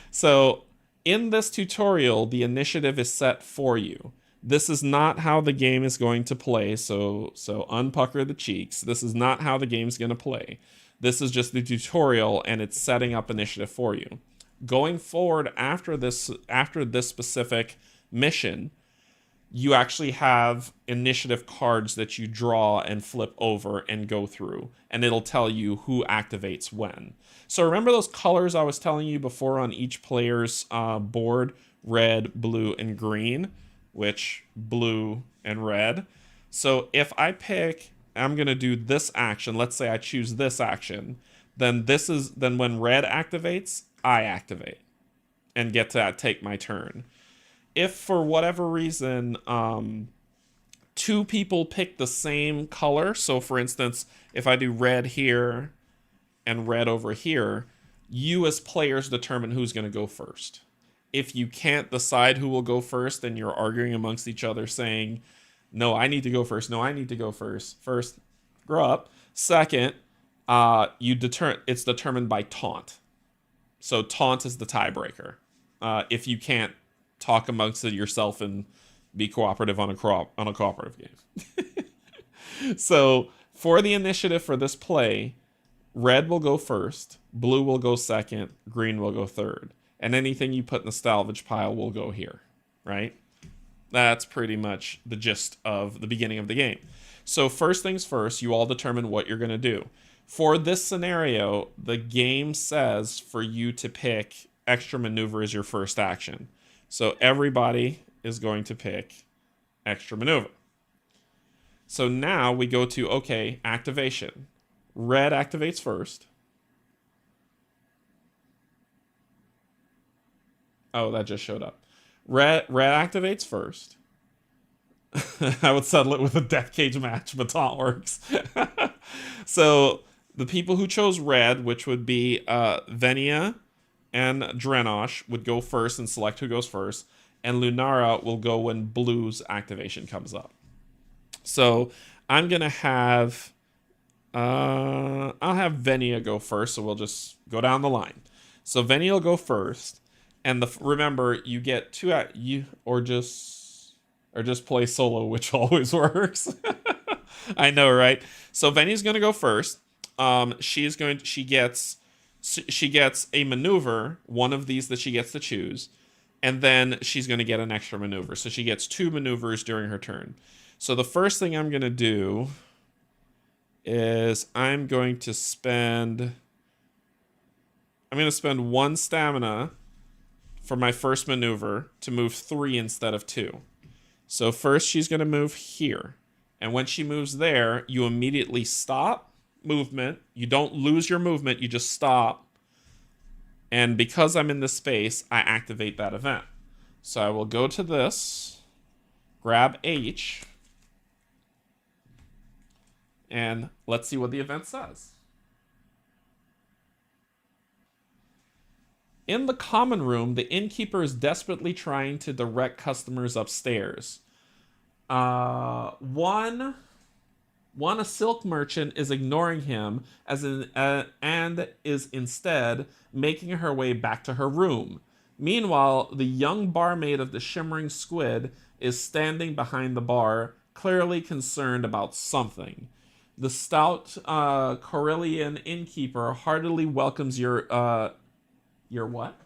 So in this tutorial, the initiative is set for you. This is not how the game is going to play, so unpucker the cheeks. This is not how the game's going to play. This is just the tutorial, and it's setting up initiative for you. Going forward after this specific mission, you actually have initiative cards that you draw and flip over and go through, and it'll tell you who activates when. So remember those colors I was telling you before on each player's board, red, blue, and green, which blue and red. So if I pick, I'm going to do this action, let's say I choose this action, then when red activates, I activate and get to take my turn. If for whatever reason, two people pick the same color, so for instance, if I do red here and red over here, you as players determine who's going to go first. If you can't decide who will go first and you're arguing amongst each other saying, no, I need to go first, no, I need to go first. First, grow up. Second, it's determined by taunt. So taunt is the tiebreaker. If you can't talk amongst it yourself and be cooperative on a cooperative game. So for the initiative for this play, red will go first, blue will go second, green will go third, and anything you put in the salvage pile will go here, right? That's pretty much the gist of the beginning of the game. So first things first, you all determine what you're going to do. For this scenario, the game says for you to pick extra maneuver as your first action. So everybody is going to pick extra maneuver. So now we go to, okay, activation. Red activates first. Oh, that just showed up. Red activates first. I would settle it with a death cage match, but taunt works. So the people who chose red, which would be Venia and Drenosh, would go first and select who goes first. And Lunara will go when blue's activation comes up. So I'm going to have... I'll have Venia go first, so we'll just go down the line. So Venia will go first. And remember, you get two or just play solo, which always works. I know, right? So Venia's going to go first. She gets a maneuver, one of these that she gets to choose, and then she's going to get an extra maneuver. So she gets 2 maneuvers during her turn. So the first thing I'm going to do is I'm going to spend 1 stamina for my first maneuver to move 3 instead of 2. So first she's going to move here. And when she moves there, you immediately stop movement. You don't lose your movement, you just stop. And because I'm in this space, I activate that event. So I will go to this, grab H, and let's see what the event says. In the common room, the innkeeper is desperately trying to direct customers upstairs. 1 One, a silk merchant is ignoring him and is instead making her way back to her room. Meanwhile, the young barmaid of the Shimmering Squid is standing behind the bar, clearly concerned about something. The stout Corellian innkeeper heartily welcomes your what?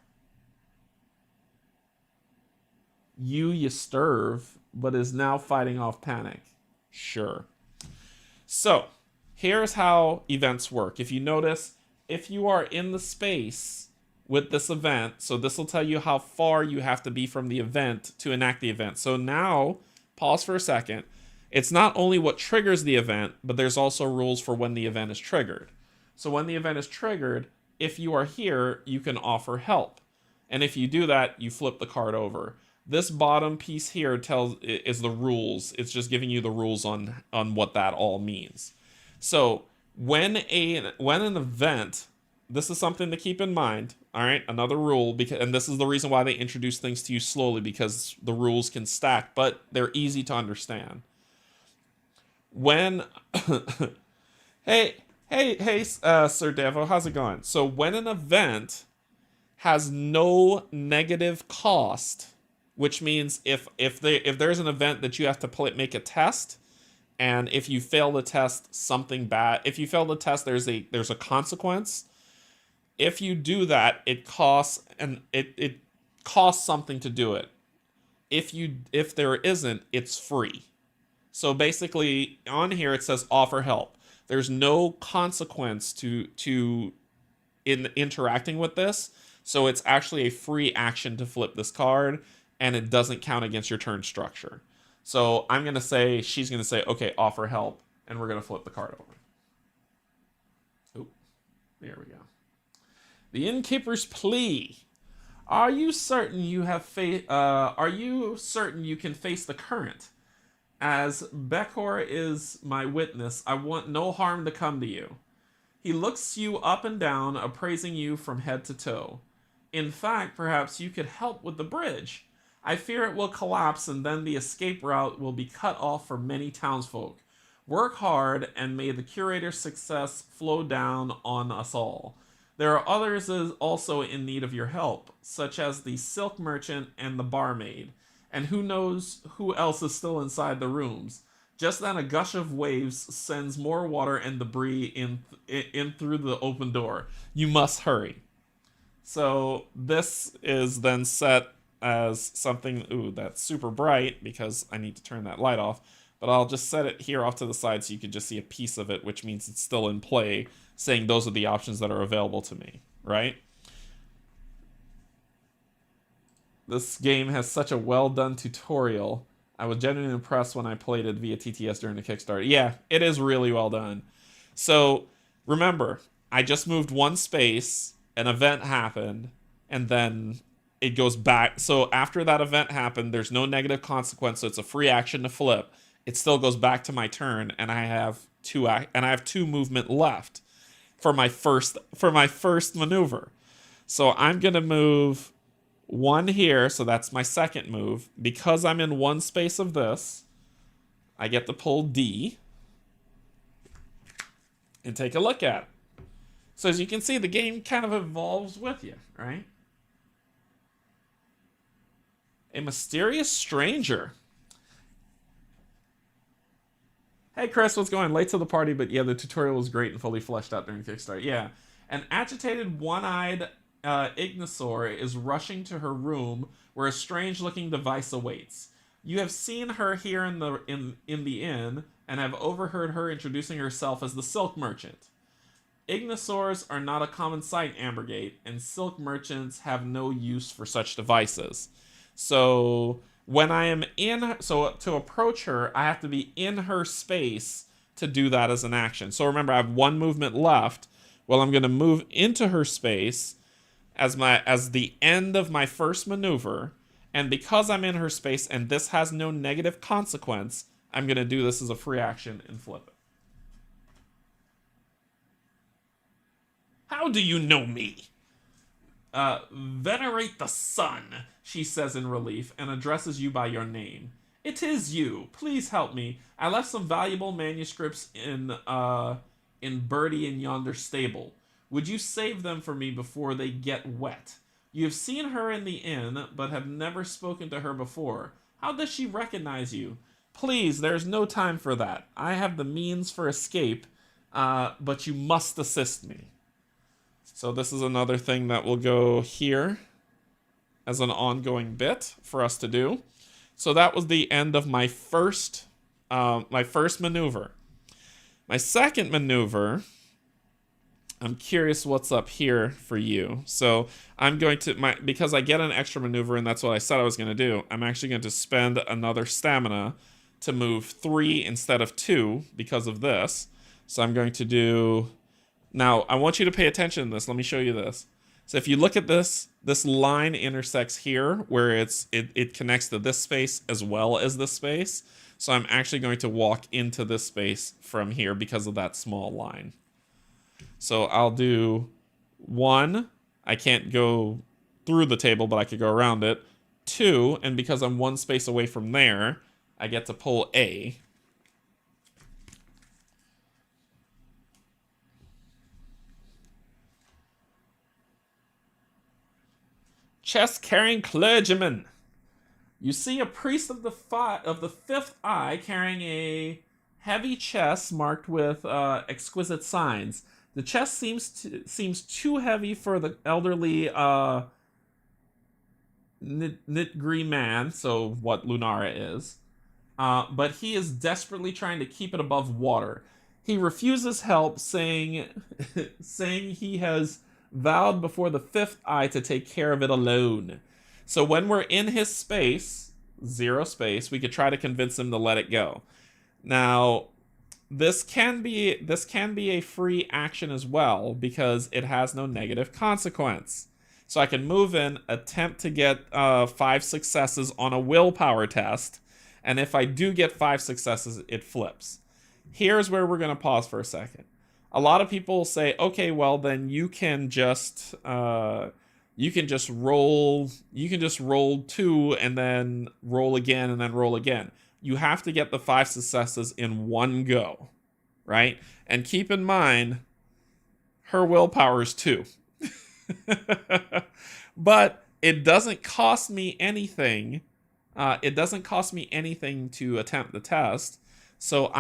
You stirve, but is now fighting off panic. Sure. So, here's how events work. If you notice, if you are in the space with this event, so this will tell you how far you have to be from the event to enact the event. So now, pause for a second. It's not only what triggers the event, but there's also rules for when the event is triggered. So when the event is triggered, if you are here, you can offer help. And if you do that, you flip the card over. This bottom piece here is the rules. It's just giving you the rules on what that all means. So when an event, this is something to keep in mind. All right, another rule, and this is the reason why they introduce things to you slowly, because the rules can stack, but they're easy to understand. When hey, Sir Devo, how's it going? So when an event has no negative cost, which means if there's an event that you have to make a test, and if you fail the test, something bad. If you fail the test, there's a consequence. If you do that, it costs something to do it. If there isn't, it's free. So basically, on here it says offer help. There's no consequence to in interacting with this, so it's actually a free action to flip this card, and it doesn't count against your turn structure. So she's gonna say, okay, offer help, and we're gonna flip the card over. Oop, there we go. The innkeeper's plea. Are you certain you can face the current? As Bekor is my witness, I want no harm to come to you. He looks you up and down, appraising you from head to toe. In fact, perhaps you could help with the bridge. I fear it will collapse, and then the escape route will be cut off for many townsfolk. Work hard, and may the curator's success flow down on us all. There are others also in need of your help, such as the silk merchant and the barmaid. And who knows who else is still inside the rooms. Just then a gush of waves sends more water and debris in through the open door. You must hurry. So this is then set as something, that's super bright, because I need to turn that light off. But I'll just set it here off to the side so you can just see a piece of it, which means it's still in play, saying those are the options that are available to me, right? This game has such a well-done tutorial. I was genuinely impressed when I played it via TTS during the Kickstarter. Yeah, it is really well done. So, remember, I just moved one space, an event happened, and then it goes back. So after that event happened, there's no negative consequence, so it's a free action to flip. It still goes back to my turn, and I have two movement left for my first maneuver. So I'm gonna move one here, so that's my second move. Because I'm in one space of this, I get to pull D and take a look at it. So as you can see, the game kind of evolves with you, right? A mysterious stranger. Hey Chris, what's going on? Late to the party, but yeah, the tutorial was great and fully fleshed out during Kickstarter. Yeah. An agitated, one-eyed Ignisaur is rushing to her room where a strange-looking device awaits. You have seen her here in the inn and have overheard her introducing herself as the Silk Merchant. Ignisaurs are not a common sight, Ambergate, and silk merchants have no use for such devices. So when I am to approach her, I have to be in her space to do that as an action. So remember, I have one movement left. Well, I'm going to move into her space as the end of my first maneuver, and because I'm in her space and this has no negative consequence, I'm going to do this as a free action and flip it. How do you know me? Venerate the sun, she says in relief, and addresses you by your name. It is you. Please help me. I left some valuable manuscripts in Birdie and yonder stable. Would you save them for me before they get wet? You have seen her in the inn, but have never spoken to her before. How does she recognize you? Please, there's no time for that. I have the means for escape, but you must assist me. So this is another thing that will go here as an ongoing bit for us to do. So that was the end of my first maneuver. My second maneuver, I'm curious what's up here for you. So I'm going to, because I get an extra maneuver and that's what I said I was going to do, I'm actually going to spend another stamina to move 3 instead of 2 because of this. So I'm going to do, now I want you to pay attention to this. Let me show you this. So if you look at this line intersects here where it connects to this space as well as this space. So I'm actually going to walk into this space from here because of that small line. So I'll do 1. I can't go through the table, but I could go around it. 2, and because I'm 1 space away from there, I get to pull A. Chest-carrying clergyman. You see a priest of the 5th eye carrying a heavy chest marked with exquisite signs. The chest seems too heavy for the elderly Nitgri man, so what Lunara is. But he is desperately trying to keep it above water. He refuses help, saying he has vowed before the 5th eye to take care of it alone. So when we're in his space, 0 space, we could try to convince him to let it go. Now, this can be a free action as well because it has no negative consequence. So I can move in, attempt to get 5 successes on a willpower test, and if I do get 5 successes, it flips. Here's where we're going to pause for a second. A lot of people say, okay, well then you can just roll 2 and then roll again and then roll again. You have to get the 5 successes in one go, right? And keep in mind, her willpower is 2. But it doesn't cost me anything. It doesn't cost me anything to attempt the test. So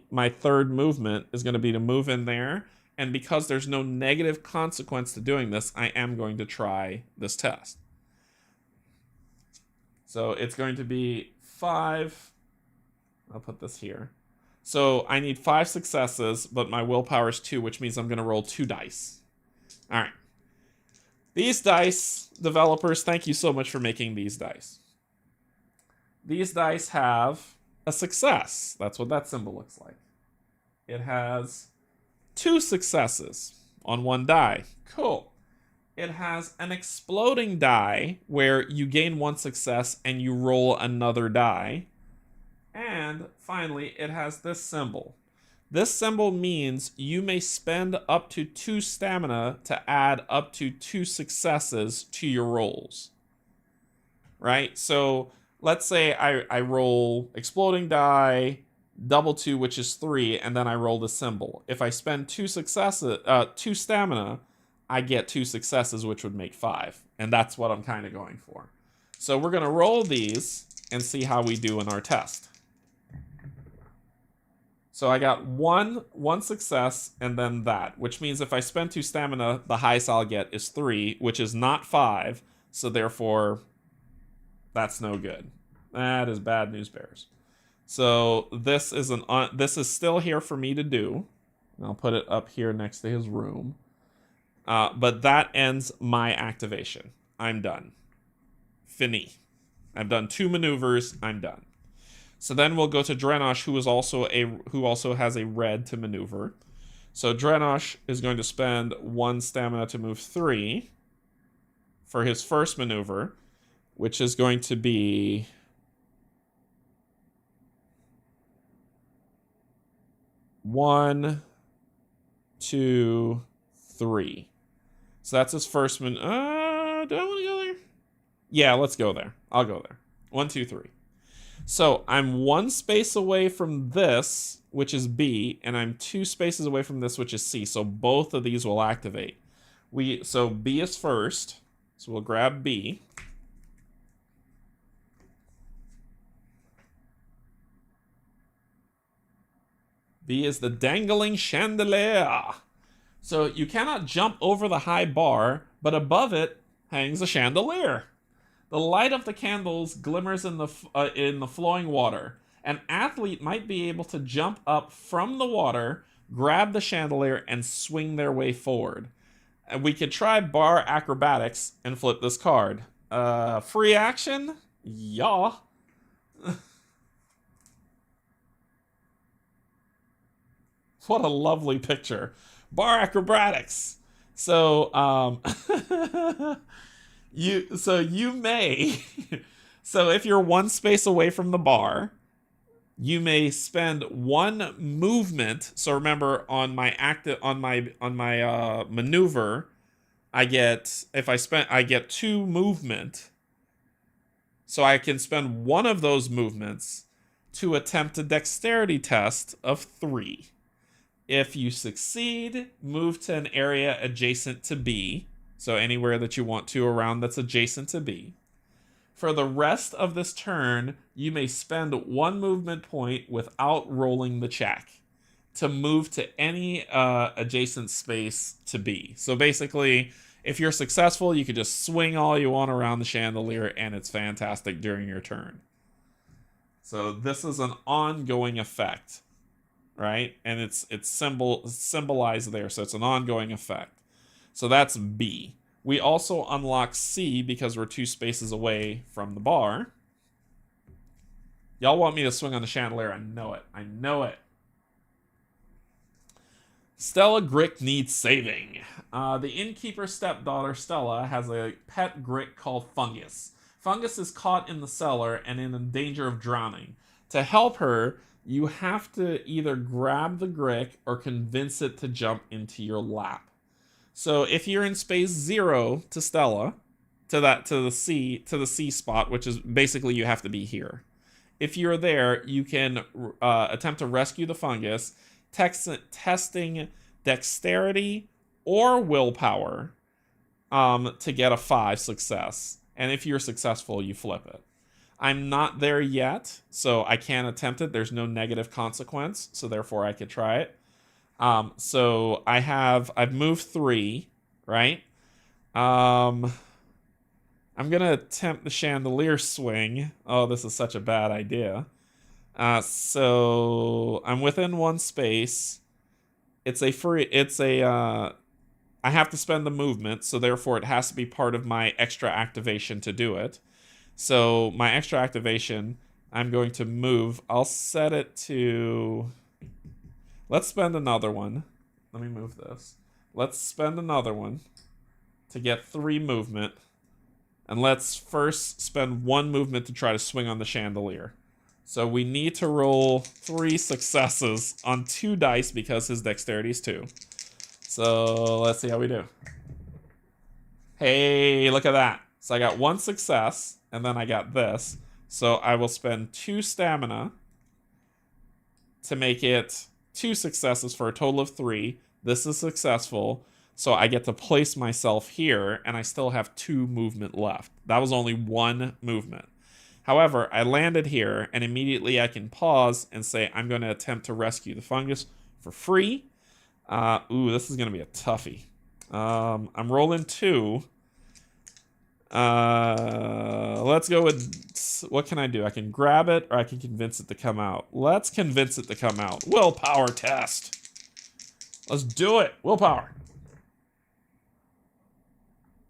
my third movement is going to be to move in there. And because there's no negative consequence to doing this, I am going to try this test. So it's going to be 5. I'll put this here. So I need 5 successes, but my willpower is 2, which means I'm going to roll 2 dice. All right. These dice, developers, thank you so much for making these dice. These dice have a success. That's what that symbol looks like. It has 2 successes on 1 die. Cool. It has an exploding die where you gain 1 success and you roll another die. And finally, it has this symbol. This symbol means you may spend up to 2 stamina to add up to 2 successes to your rolls. Right? So let's say I roll exploding die, double 2, which is 3, and then I roll the symbol. If I spend 2 stamina, I get 2 successes, which would make 5. And that's what I'm kind of going for. So we're going to roll these and see how we do in our test. So I got one success and then that, which means if I spend 2 stamina, the highest I'll get is 3, which is not 5. So therefore, that's no good. That is bad news bears. So this is still here for me to do. I'll put it up here next to his room. But that ends my activation. I'm done. Fini. I've done 2 maneuvers. I'm done. So then we'll go to Drenosh, who also has a red to maneuver. So Drenosh is going to spend 1 stamina to move 3 for his first maneuver, which is going to be 1, 2, 3. So that's his first do I want to go there? Yeah, let's go there. I'll go there. 1, 2, 3. So I'm 1 space away from this, which is B, and I'm 2 spaces away from this, which is C. So both of these will activate. So B is first. So we'll grab B. B is the dangling chandelier. So you cannot jump over the high bar, but above it hangs a chandelier. The light of the candles glimmers in the flowing water. An athlete might be able to jump up from the water, grab the chandelier, and swing their way forward. And we could try bar acrobatics and flip this card. Free action? Yeah. What a lovely picture. Bar acrobatics. So, you may so if you're 1 space away from the bar, you may spend 1 movement. So remember, on my maneuver, I get 2 movement. So I can spend 1 of those movements to attempt a dexterity test of 3. If you succeed, move to an area adjacent to B. So anywhere that you want to around that's adjacent to B. For the rest of this turn, you may spend 1 movement point without rolling the check to move to any adjacent space to B. So basically, if you're successful, you can just swing all you want around the chandelier, and it's fantastic during your turn. So this is an ongoing effect, right? And it's symbolized there, so it's an ongoing effect. So that's B. We also unlock C because we're 2 spaces away from the bar. Y'all want me to swing on the chandelier. I know it. I know it. Stella Grick needs saving. The innkeeper's stepdaughter, Stella, has a pet Grick called Fungus. Fungus is caught in the cellar and in danger of drowning. To help her, you have to either grab the Grick or convince it to jump into your lap. So if you're in space 0 to Stella, to the C spot, which is basically you have to be here. If you're there, you can attempt to rescue the fungus, testing dexterity or willpower to get a 5 success. And if you're successful, you flip it. I'm not there yet, so I can't attempt it. There's no negative consequence, so therefore I could try it. So I've moved 3, right? I'm gonna attempt the chandelier swing. Oh, this is such a bad idea. So I'm within 1 space. I have to spend the movement, so therefore it has to be part of my extra activation to do it. So my extra activation, I'm going to move. I'll set it to... Let's spend another one. Let me move this. Let's spend another one to get 3 movement. And let's first spend 1 movement to try to swing on the chandelier. So we need to roll 3 successes on 2 dice because his dexterity is 2. So let's see how we do. Hey, look at that. So I got 1 success, and then I got this. So I will spend 2 stamina to make it 2 successes for a total of 3. This is successful, so I get to place myself here, and I still have 2 movement left. That was only 1 movement. However, I landed here, and immediately I can pause and say I'm going to attempt to rescue the fungus for free. This is going to be a toughie. I'm rolling 2. Let's go with... What can I do? I can grab it, or I can convince it to come out. Let's convince it to come out. Willpower test. Let's do it. Willpower.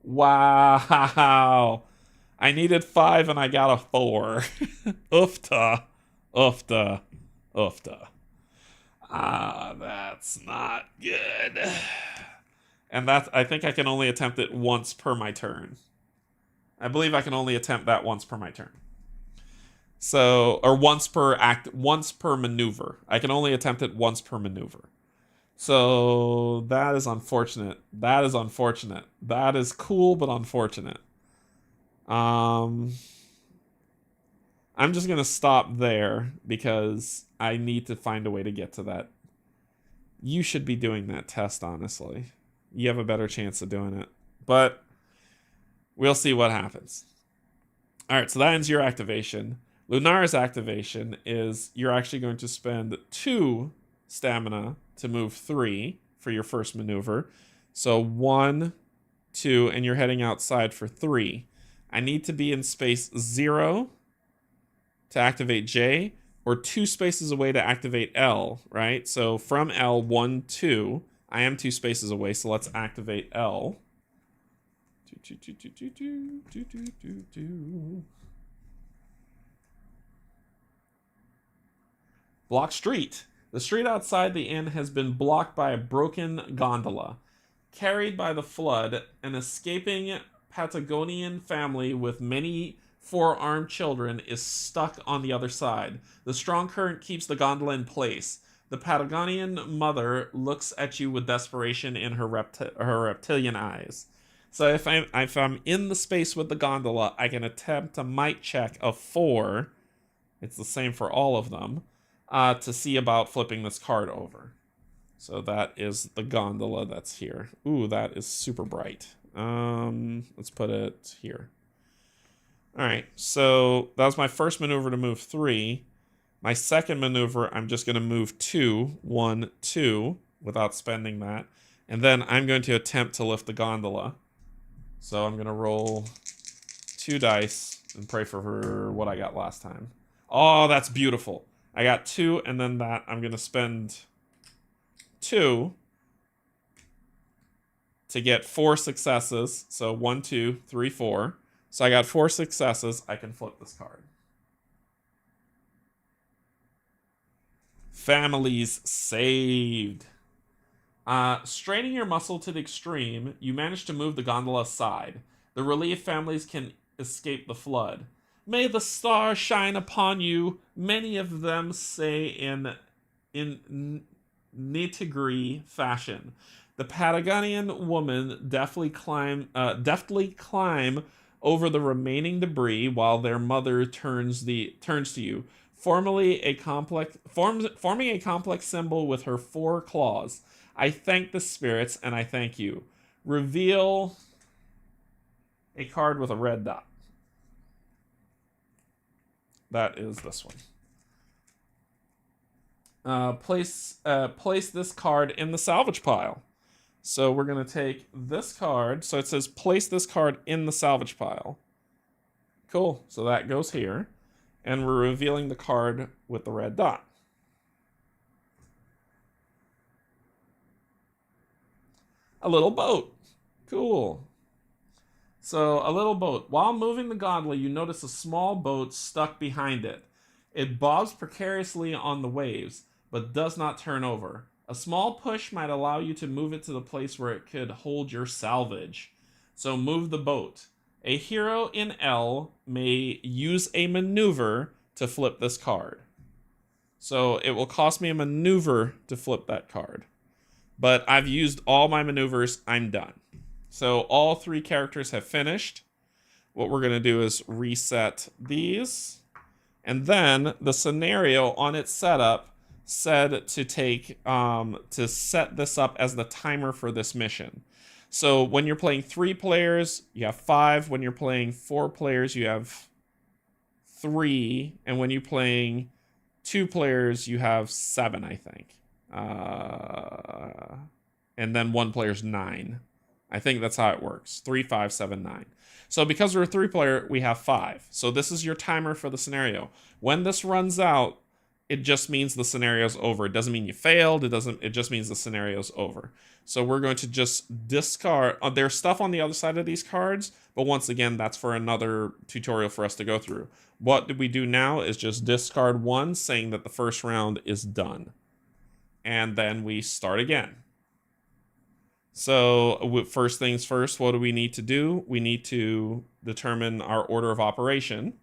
Wow. I needed 5 and I got a 4. Oofta. Oofta. Oofta. That's not good. And I think I can only attempt it once per my turn. I believe I can only attempt that once per my turn. So, or once per maneuver. I can only attempt it once per maneuver. So, that is unfortunate. That is unfortunate. That is cool, but unfortunate. I'm just going to stop there because I need to find a way to get to that. You should be doing that test, honestly. You have a better chance of doing it. But we'll see what happens. All right, so that ends your activation. Lunara's activation is you're actually going to spend 2 stamina to move 3 for your first maneuver. So 1, 2, and you're heading outside for 3. I need to be in space 0 to activate J, or 2 spaces away to activate L, right? So from L, 1, 2. I am 2 spaces away, so let's activate L. Block street. The street outside the inn has been blocked by a broken gondola. Carried by the flood, an escaping Patagonian family with many 4-armed children is stuck on the other side. The strong current keeps the gondola in place. The Patagonian mother looks at you with desperation in her reptilian eyes. So if I'm in the space with the gondola, I can attempt a might check of 4. It's the same for all of them. To see about flipping this card over. So that is the gondola that's here. Ooh, that is super bright. Let's put it here. All right, so that was my first maneuver to move 3. My second maneuver, I'm just going to move 2, 1, 2, without spending that. And then I'm going to attempt to lift the gondola. So I'm going to roll 2 dice and pray for what I got last time. Oh, that's beautiful. I got 2, and then that I'm going to spend 2 to get 4 successes. So 1, 2, 3, 4. So I got 4 successes. I can flip this card. Families saved. Straining your muscle to the extreme, you manage to move the gondola aside. The relieved families can escape the flood. May the stars shine upon you, many of them say in nitty-gritty fashion. The Patagonian woman deftly climb over the remaining debris while their mother turns to you, forming a complex symbol with her 4 claws. I thank the spirits and I thank you. Reveal a card with a red dot. That is this one. Place this card in the salvage pile. So we're going to take this card. So it says place this card in the salvage pile. Cool. So that goes here. And we're revealing the card with the red dot. A little boat. Cool. So, a little boat. While moving the gondola, you notice a small boat stuck behind it. It bobs precariously on the waves, but does not turn over. A small push might allow you to move it to the place where it could hold your salvage. So, move the boat. A hero in L may use a maneuver to flip this card. So, it will cost me a maneuver to flip that card. But I've used all my maneuvers. I'm done. So all 3 characters have finished. What we're going to do is reset these. And then the scenario on its setup said to to set this up as the timer for this mission. So when you're playing 3 players, you have 5. When you're playing 4 players, you have 3. And when you're playing 2 players, you have 7, I think. And then 1 player's 9. I think that's how it works. 3, 5, 7, 9. So because we're a 3-player, we have 5. So this is your timer for the scenario. When this runs out, it just means the scenario's over. It doesn't mean you failed. It just means the scenario's over. So we're going to just discard. There's stuff on the other side of these cards, but once again, that's for another tutorial for us to go through. What we do now is just discard 1, saying that the first round is done. And then we start again. So first things first, what do we need to do? We need to determine our order of operation.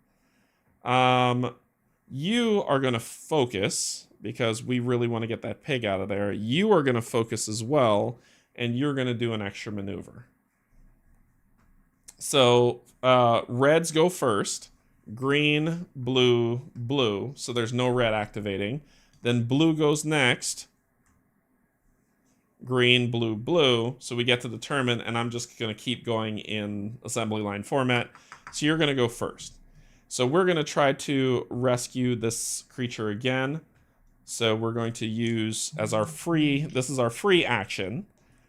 You are going to focus because we really want to get that pig out of there. You are going to focus as well, and you're going to do an extra maneuver. So reds go first. green, blue, blue. So there's no red activating. Then blue goes next. Green, blue, blue. So we get to the tournament, and I'm just going to keep going in assembly line format. So you're going to go first. So we're going to try to rescue this creature again. So we're going to use as our free, this is our free action.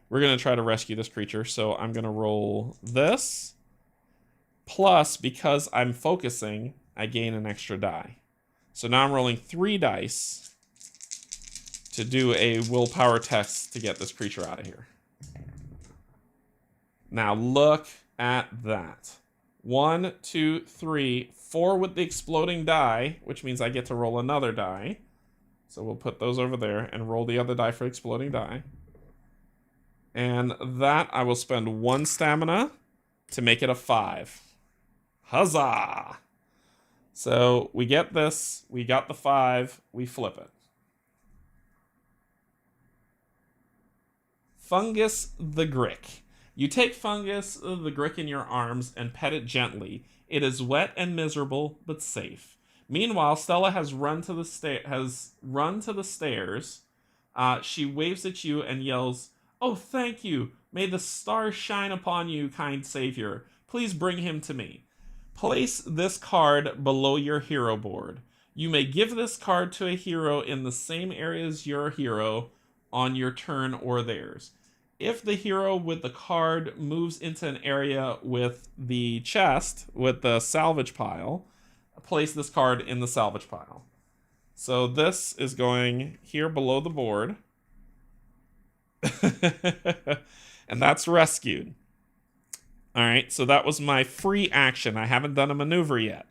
We're going to try to rescue this creature. So I'm going to roll this. Plus, because I'm focusing, I gain an extra die. So now I'm rolling 3 dice to do a willpower test to get this creature out of here. Now look at that. 1, 2, 3, 4 with the exploding die, which means I get to roll another die. So we'll put those over there and roll the other die for exploding die. And that I will spend 1 stamina to make it a 5. Huzzah! So we get this, we got the 5, we flip it. Fungus the Grick. You take Fungus the Grick in your arms and pet it gently. It is wet and miserable, but safe. Meanwhile, Stella has run to the stairs. She waves at you and yells, "Oh, thank you! May the stars shine upon you, kind savior. Please bring him to me." Place this card below your hero board. You may give this card to a hero in the same area as your hero on your turn or theirs. If the hero with the card moves into an area with the chest, with the salvage pile, place this card in the salvage pile. So this is going here below the board. And that's rescued. All right, so that was my free action. I haven't done a maneuver yet.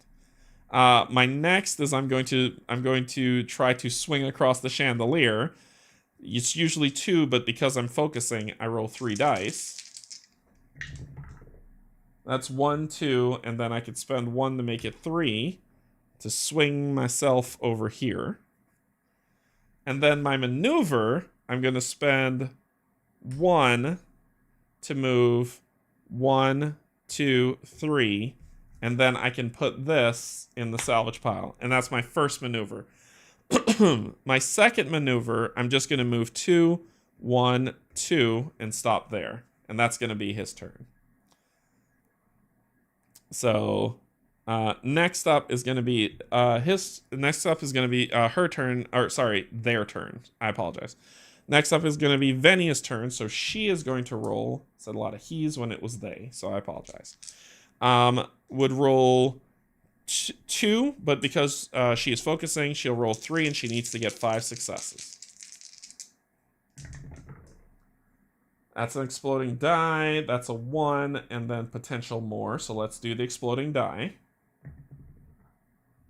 My next is I'm going to try to swing across the chandelier. It's usually 2, but because I'm focusing, I roll 3 dice. That's 1, 2, and then I could spend 1 to make it 3 to swing myself over here. And then my maneuver, I'm going to spend 1 to move 1, 2, 3, and then I can put this in the salvage pile. And that's my first maneuver. My second maneuver, I'm just going to move 2, 1, 2, and stop there. And that's going to be his turn. So next up is going to be her turn, or sorry, their turn. I apologize. Next up is going to be Venia's turn, so she is going to roll. Said a lot of he's when it was they, so I apologize. Would roll 2, but because she is focusing, she'll roll 3, and she needs to get 5 successes. That's an exploding die. That's a 1, and then potential more. So let's do the exploding die.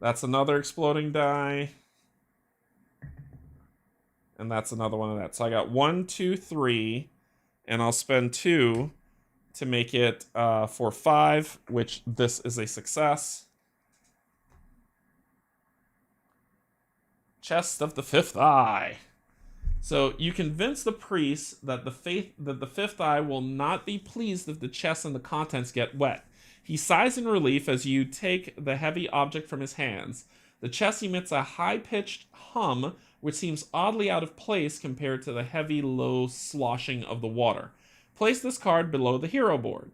That's another exploding die. And that's another one of that. So I got 1, 2, 3, and I'll spend 2 to make it for 5, which this is a success. Chest of the Fifth Eye. So you convince the priest that the fifth eye will not be pleased if the chest and the contents get wet. He sighs in relief as you take the heavy object from his hands. The chest emits a high-pitched hum, which seems oddly out of place compared to the heavy, low sloshing of the water. Place this card below the hero board.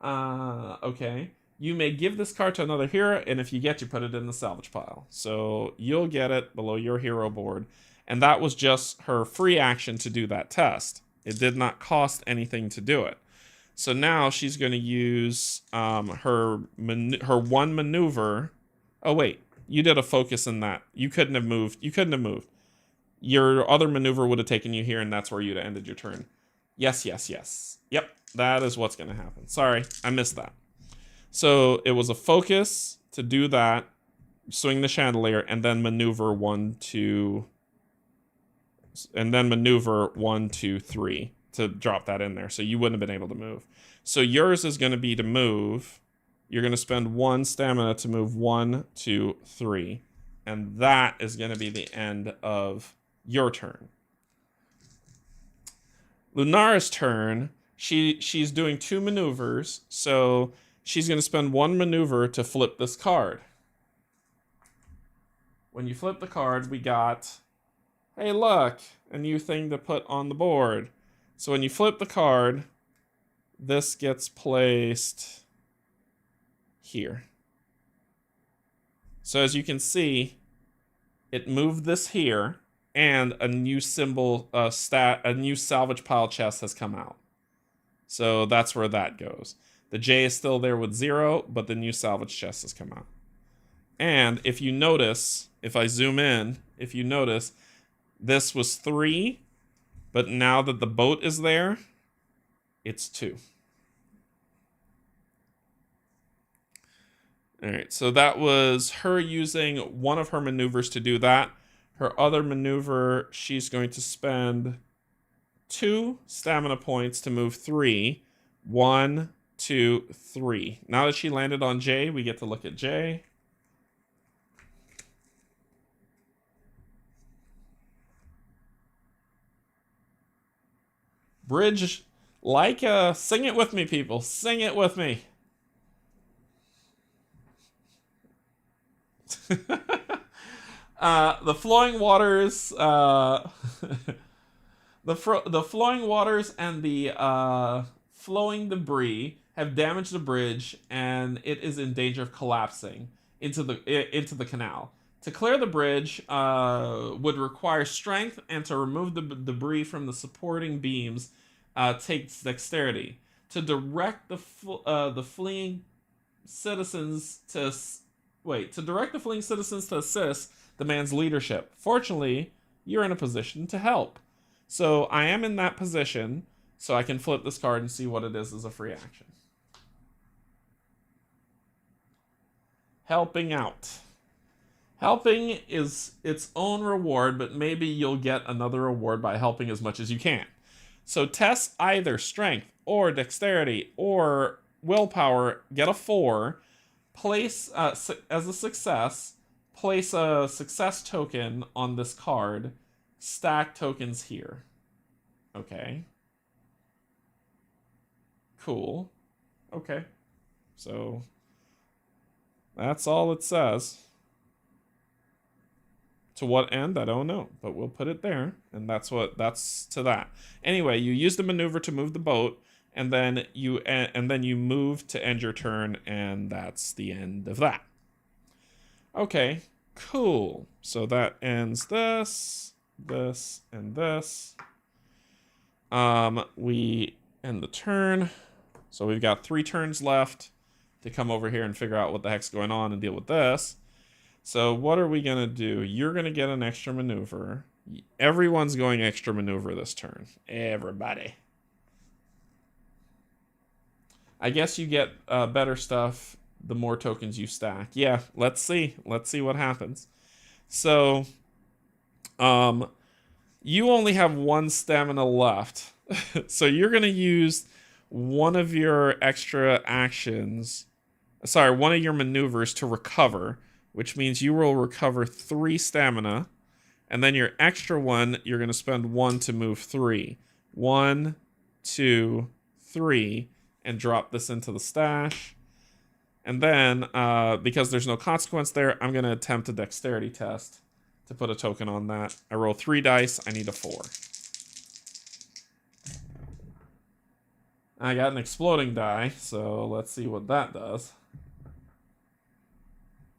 Okay. You may give this card to another hero, and if you get, you put it in the salvage pile. So you'll get it below your hero board. And that was just her free action to do that test. It did not cost anything to do it. So now she's going to use her one maneuver. Oh, wait. You did a focus in that. You couldn't have moved. Your other maneuver would have taken you here, and that's where you'd have ended your turn. Yes. Yep, that is what's going to happen. Sorry, I missed that. So it was a focus to do that, swing the chandelier, and then maneuver 1, 2, and then maneuver 1, 2, 3 to drop that in there. So you wouldn't have been able to move. So yours is going to be to move. You're going to spend 1 stamina to move 1, 2, 3. And that is going to be the end of your turn. Lunara's turn. She's doing 2 maneuvers. So she's going to spend 1 maneuver to flip this card. When you flip the card, we got, hey, look, a new thing to put on the board. So when you flip the card, this gets placed here. So as you can see, it moved this here, and a new symbol, a new salvage pile chest has come out. So that's where that goes. The J is still there with 0, but the new salvage chest has come out. And if you notice, if I zoom in, if you notice, this was 3, but now that the boat is there, it's 2. All right, so that was her using one of her maneuvers to do that. Her other maneuver, she's going to spend 2 stamina points to move 3. 1, 2, 3. Now that she landed on J, we get to look at J. Bridge, sing it with me, people. Sing it with me. The flowing waters, the flowing waters and the flowing debris have damaged the bridge, and it is in danger of collapsing into the canal. To clear the bridge would require strength, and to remove the debris from the supporting beams takes dexterity. To direct the fleeing citizens to assist demands leadership. Fortunately, you're in a position to help. So I am in that position, so I can flip this card and see what it is as a free action. Helping out. Helping is its own reward, but maybe you'll get another reward by helping as much as you can. So test either strength or dexterity or willpower, get a 4, place as a success, place a success token on this card, stack tokens here. Okay. Cool. Okay. So that's all it says. To what end, I don't know, but we'll put it there, and that's to that. Anyway, you use the maneuver to move the boat, and then you move to end your turn, and that's the end of that. Okay, cool. So that ends this, and this. We end the turn. So we've got 3 turns left to come over here and figure out what the heck's going on and deal with this. So what are we going to do? You're going to get an extra maneuver. Everyone's going extra maneuver this turn. Everybody. I guess you get better stuff the more tokens you stack. Yeah, let's see. Let's see what happens. So, you only have 1 stamina left. So you're going to use one of your extra actions. Sorry, one of your maneuvers to recover, which means you will recover 3 stamina, and then your extra one, you're going to spend 1 to move 3. 1, 2, 3, and drop this into the stash. And then, because there's no consequence there, I'm going to attempt a dexterity test to put a token on that. I roll 3 dice. I need a 4. I got an exploding die, so let's see what that does.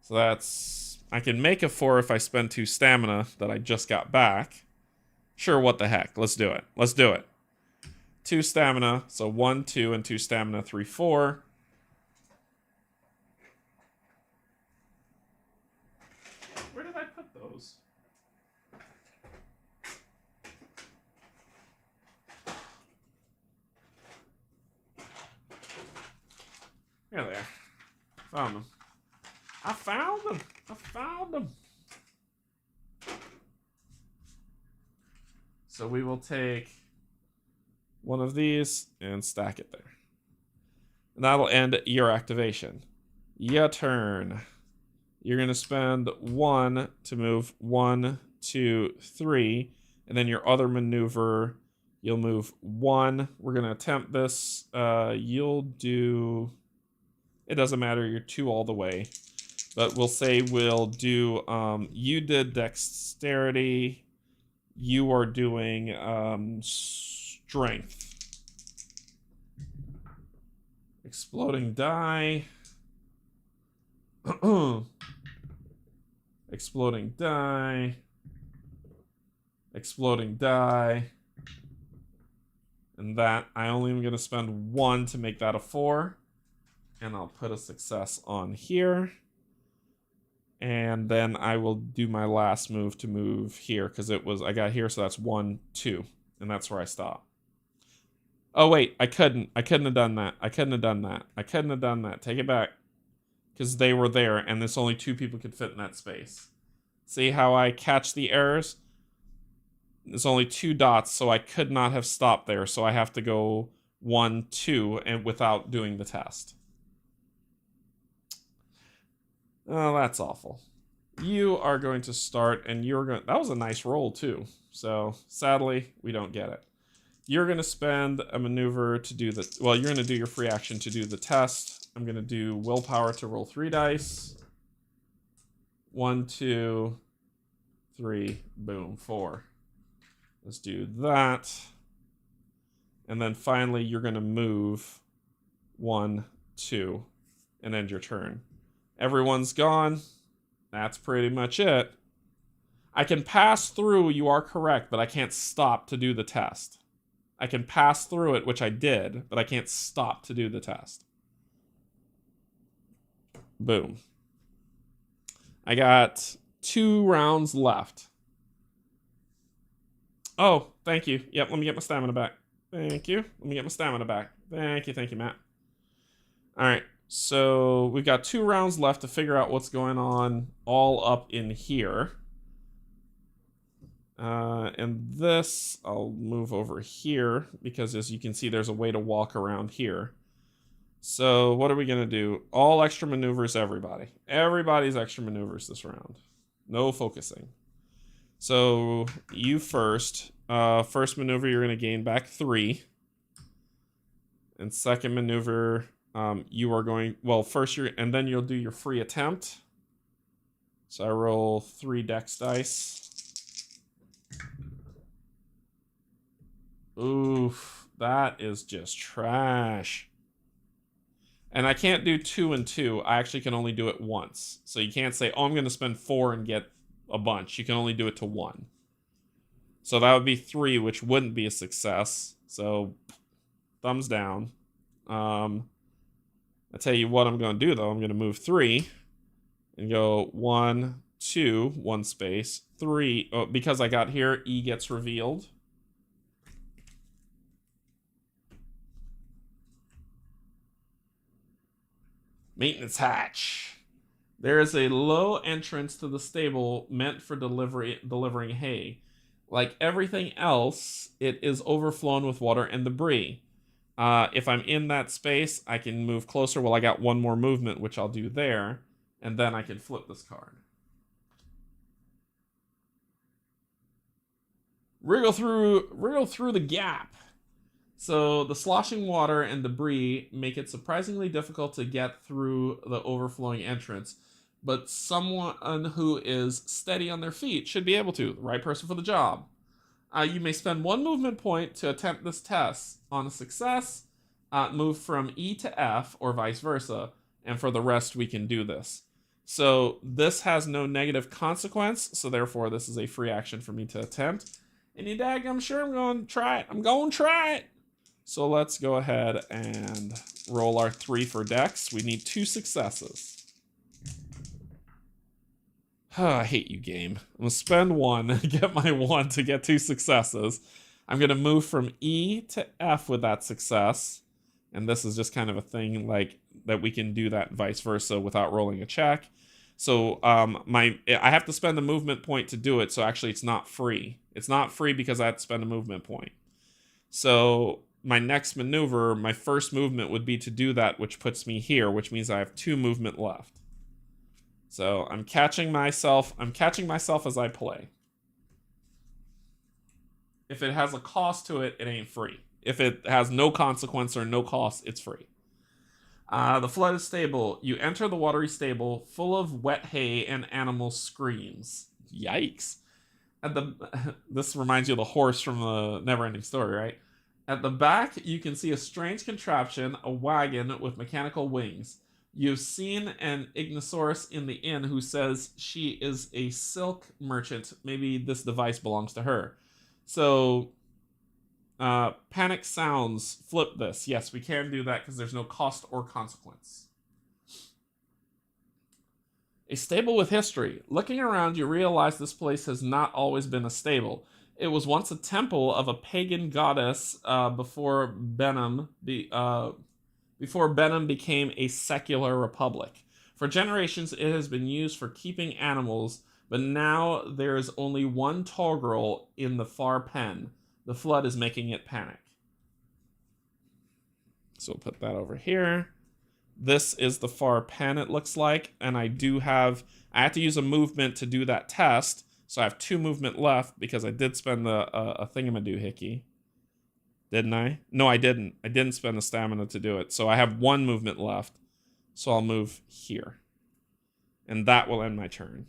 So that's... I can make a 4 if I spend 2 stamina that I just got back. Sure, what the heck. Let's do it. Let's do it. 2 stamina, so 1, 2, and 2 stamina, 3, 4. Where did I put those? Here they are. Found them. I found them. I found them. So we will take one of these and stack it there. And that'll end your activation. Your turn. You're going to spend 1 to move 1, 2, 3. And then your other maneuver, you'll move 1. We're going to attempt this. You'll do... It doesn't matter, you're 2 all the way. But we'll say we'll do, you did dexterity, you are doing strength. Exploding die. Exploding die. Exploding die. And that, I only am going to spend 1 to make that a 4. And I'll put a success on here. And then I will do my last move to move here, because it was, I got here, so that's 1, 2. And that's where I stop. Oh, wait, I couldn't have done that. I couldn't have done that. Take it back. Because they were there, and there's only 2 people could fit in that space. See how I catch the errors? There's only 2 dots, so I could not have stopped there. So I have to go 1, 2, and without doing the test. Oh, that's awful. You are going to start, and you're going... That was a nice roll, too. So, sadly, we don't get it. You're going to spend a maneuver to do the... Well, you're going to do your free action to do the test. I'm going to do willpower to roll 3 dice. 1, 2, 3, boom, 4. Let's do that. And then finally, you're going to move 1, 2, and end your turn. Everyone's gone. That's pretty much it. I can pass through, you are correct, but I can't stop to do the test. I can pass through it, which I did, but I can't stop to do the test. Boom. I got 2 rounds left. Oh, thank you. Yep, let me get my stamina back. Thank you. Let me get my stamina back. Thank you, Matt. All right. So we've got 2 rounds left to figure out what's going on all up in here. And this, I'll move over here because as you can see, there's a way to walk around here. So what are we going to do? All extra maneuvers, everybody. Everybody's extra maneuvers this round. No focusing. So you first. First maneuver, you're going to gain back 3. And second maneuver... you are going, well, first and then you'll do your free attempt. So I roll 3 dex dice. Oof, that is just trash. And I can't do 2 and 2. I actually can only do it once. So you can't say, oh, I'm going to spend 4 and get a bunch. You can only do it to 1. So that would be 3, which wouldn't be a success. So thumbs down. I tell you what I'm going to do, though. I'm going to move 3 and go 1, 2, 1 space, 3. Oh, because I got here, E gets revealed. Maintenance hatch. There is a low entrance to the stable meant for delivering hay. Like everything else, it is overflown with water and debris. If I'm in that space, I can move closer. Well, I got 1 more movement, which I'll do there. And then I can flip this card. Wriggle through the gap. So the sloshing water and debris make it surprisingly difficult to get through the overflowing entrance. But someone who is steady on their feet should be able to. The right person for the job. You may spend 1 movement point to attempt this test. On a success, move from E to F or vice versa. And for the rest, we can do this. So this has no negative consequence. So therefore, this is a free action for me to attempt. And you dag, I'm sure I'm going to try it. I'm going to try it. So let's go ahead and roll our 3 for dex. We need 2 successes. I hate you, game. I'm going to spend 1 and get my 1 to get 2 successes. I'm going to move from E to F with that success. And this is just kind of a thing like that we can do that vice versa without rolling a check. So I have to spend a movement point to do it. So actually it's not free. It's not free because I have to spend a movement point. So my next maneuver, my first movement would be to do that, which puts me here, which means I have 2 movement left. So I'm catching myself as I play. If it has a cost to it, it ain't free. If it has no consequence or no cost, it's free. The flood is stable. You enter the watery stable full of wet hay and animal screams. Yikes. At the This reminds you of the horse from the Neverending Story, right? At the back, you can see a strange contraption, a wagon with mechanical wings. You've seen an Ignosaurus in the inn who says she is a silk merchant. Maybe this device belongs to her. So, panic sounds. Flip this. Yes, we can do that because there's no cost or consequence. A stable with history. Looking around, you realize this place has not always been a stable. It was once a temple of a pagan goddess before Benham became a secular republic. For generations, it has been used for keeping animals, but now there is only one tall girl in the far pen. The flood is making it panic. So we'll put that over here. This is the far pen, it looks like, and I have to use a movement to do that test, so I have 2 movement left because I did spend a thingamadoohickey. Didn't I? No, I didn't. I didn't spend the stamina to do it, so I have 1 movement left, so I'll move here. And that will end my turn.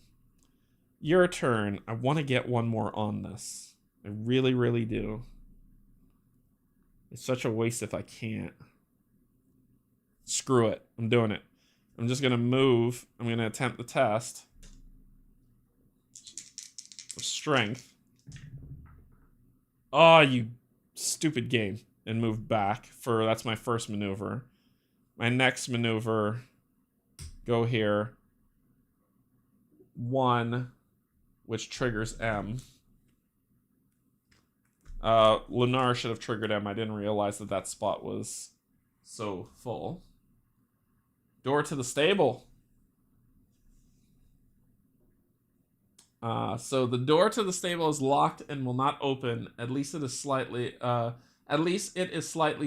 Your turn. I want to get 1 more on this. I really, really do. It's such a waste if I can't. Screw it. I'm doing it. I'm just going to move. I'm going to attempt the test. For strength. Oh, you stupid game. And move back. That's my first maneuver. My next maneuver. Go here. 1. Which triggers M. Lunara should have triggered M. I didn't realize that spot was so full. Door to the stable. So the door to the stable is locked and will not open. At least it is slightly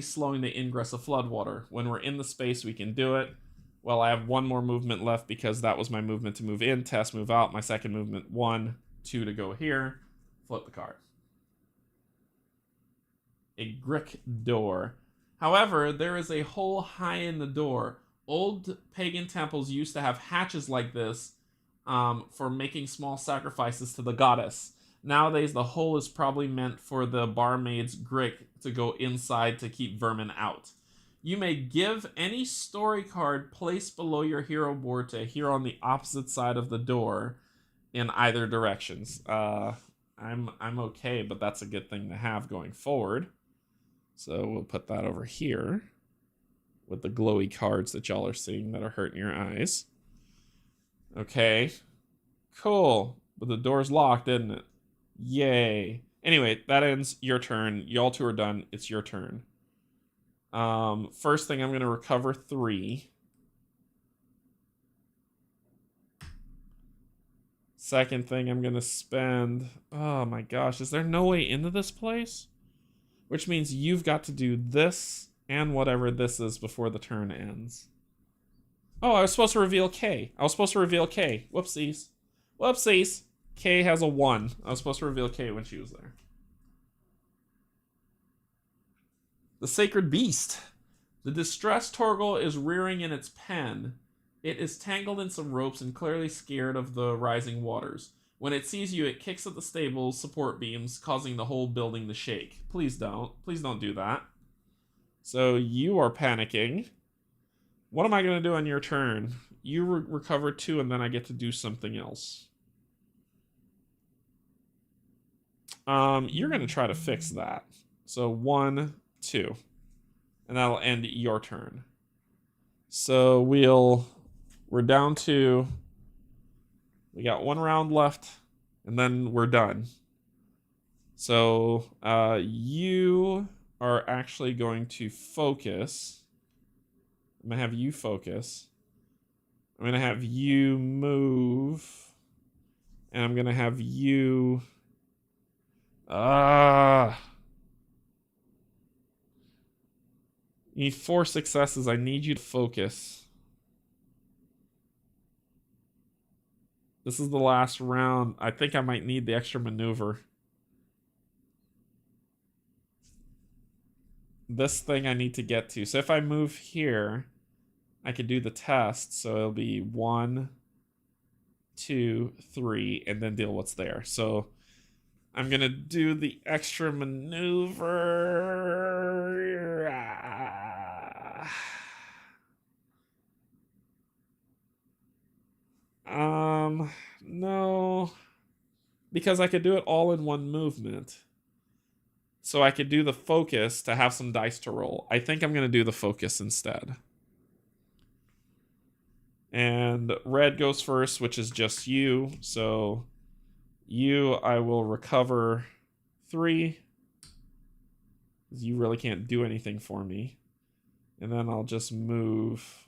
slowing the ingress of floodwater. When we're in the space, we can do it. Well, I have 1 more movement left because that was my movement to move in, test, move out. My second movement, 1, 2 to go here. Flip the card. A brick door. However, there is a hole high in the door. Old pagan temples used to have hatches like this for making small sacrifices to the goddess. Nowadays, the hole is probably meant for the barmaid's grick to go inside to keep vermin out. You may give any story card placed below your hero board to a hero on the opposite side of the door in either directions. I'm okay, but that's a good thing to have going forward. So we'll put that over here with the glowy cards that y'all are seeing that are hurting your eyes. Okay, cool. But the door's locked, isn't it? Yay. Anyway, that ends your turn. Y'all 2 are done. It's your turn. First thing, I'm going to recover 3. Second thing, I'm going to spend... Oh my gosh, is there no way into this place? Which means you've got to do this and whatever this is before the turn ends. Oh, I was supposed to reveal K. Whoopsies. Whoopsies. K has a 1. I was supposed to reveal K when she was there. The Sacred Beast. The distressed Torgal is rearing in its pen. It is tangled in some ropes and clearly scared of the rising waters. When it sees you, it kicks at the stable's support beams, causing the whole building to shake. Please don't. Please don't do that. So you are panicking. What am I going to do on your turn? You recover 2, and then I get to do something else. You're going to try to fix that. So 1, 2. And that'll end your turn. So we're down to... We got 1 round left, and then we're done. So you are actually going to focus. I'm going to have you focus. I'm going to have you move. And I'm going to have you... You need 4 successes. I need you to focus. This is the last round. I think I might need the extra maneuver. This thing I need to get to. So if I move here, I could do the test, so it'll be 1, 2, 3, and then deal what's there. So I'm gonna do the extra maneuver. No, because I could do it all in one movement. So I could do the focus to have some dice to roll. I think I'm gonna do the focus instead. And red goes first, which is just you. So you, I will recover 3. You really can't do anything for me. And then I'll just move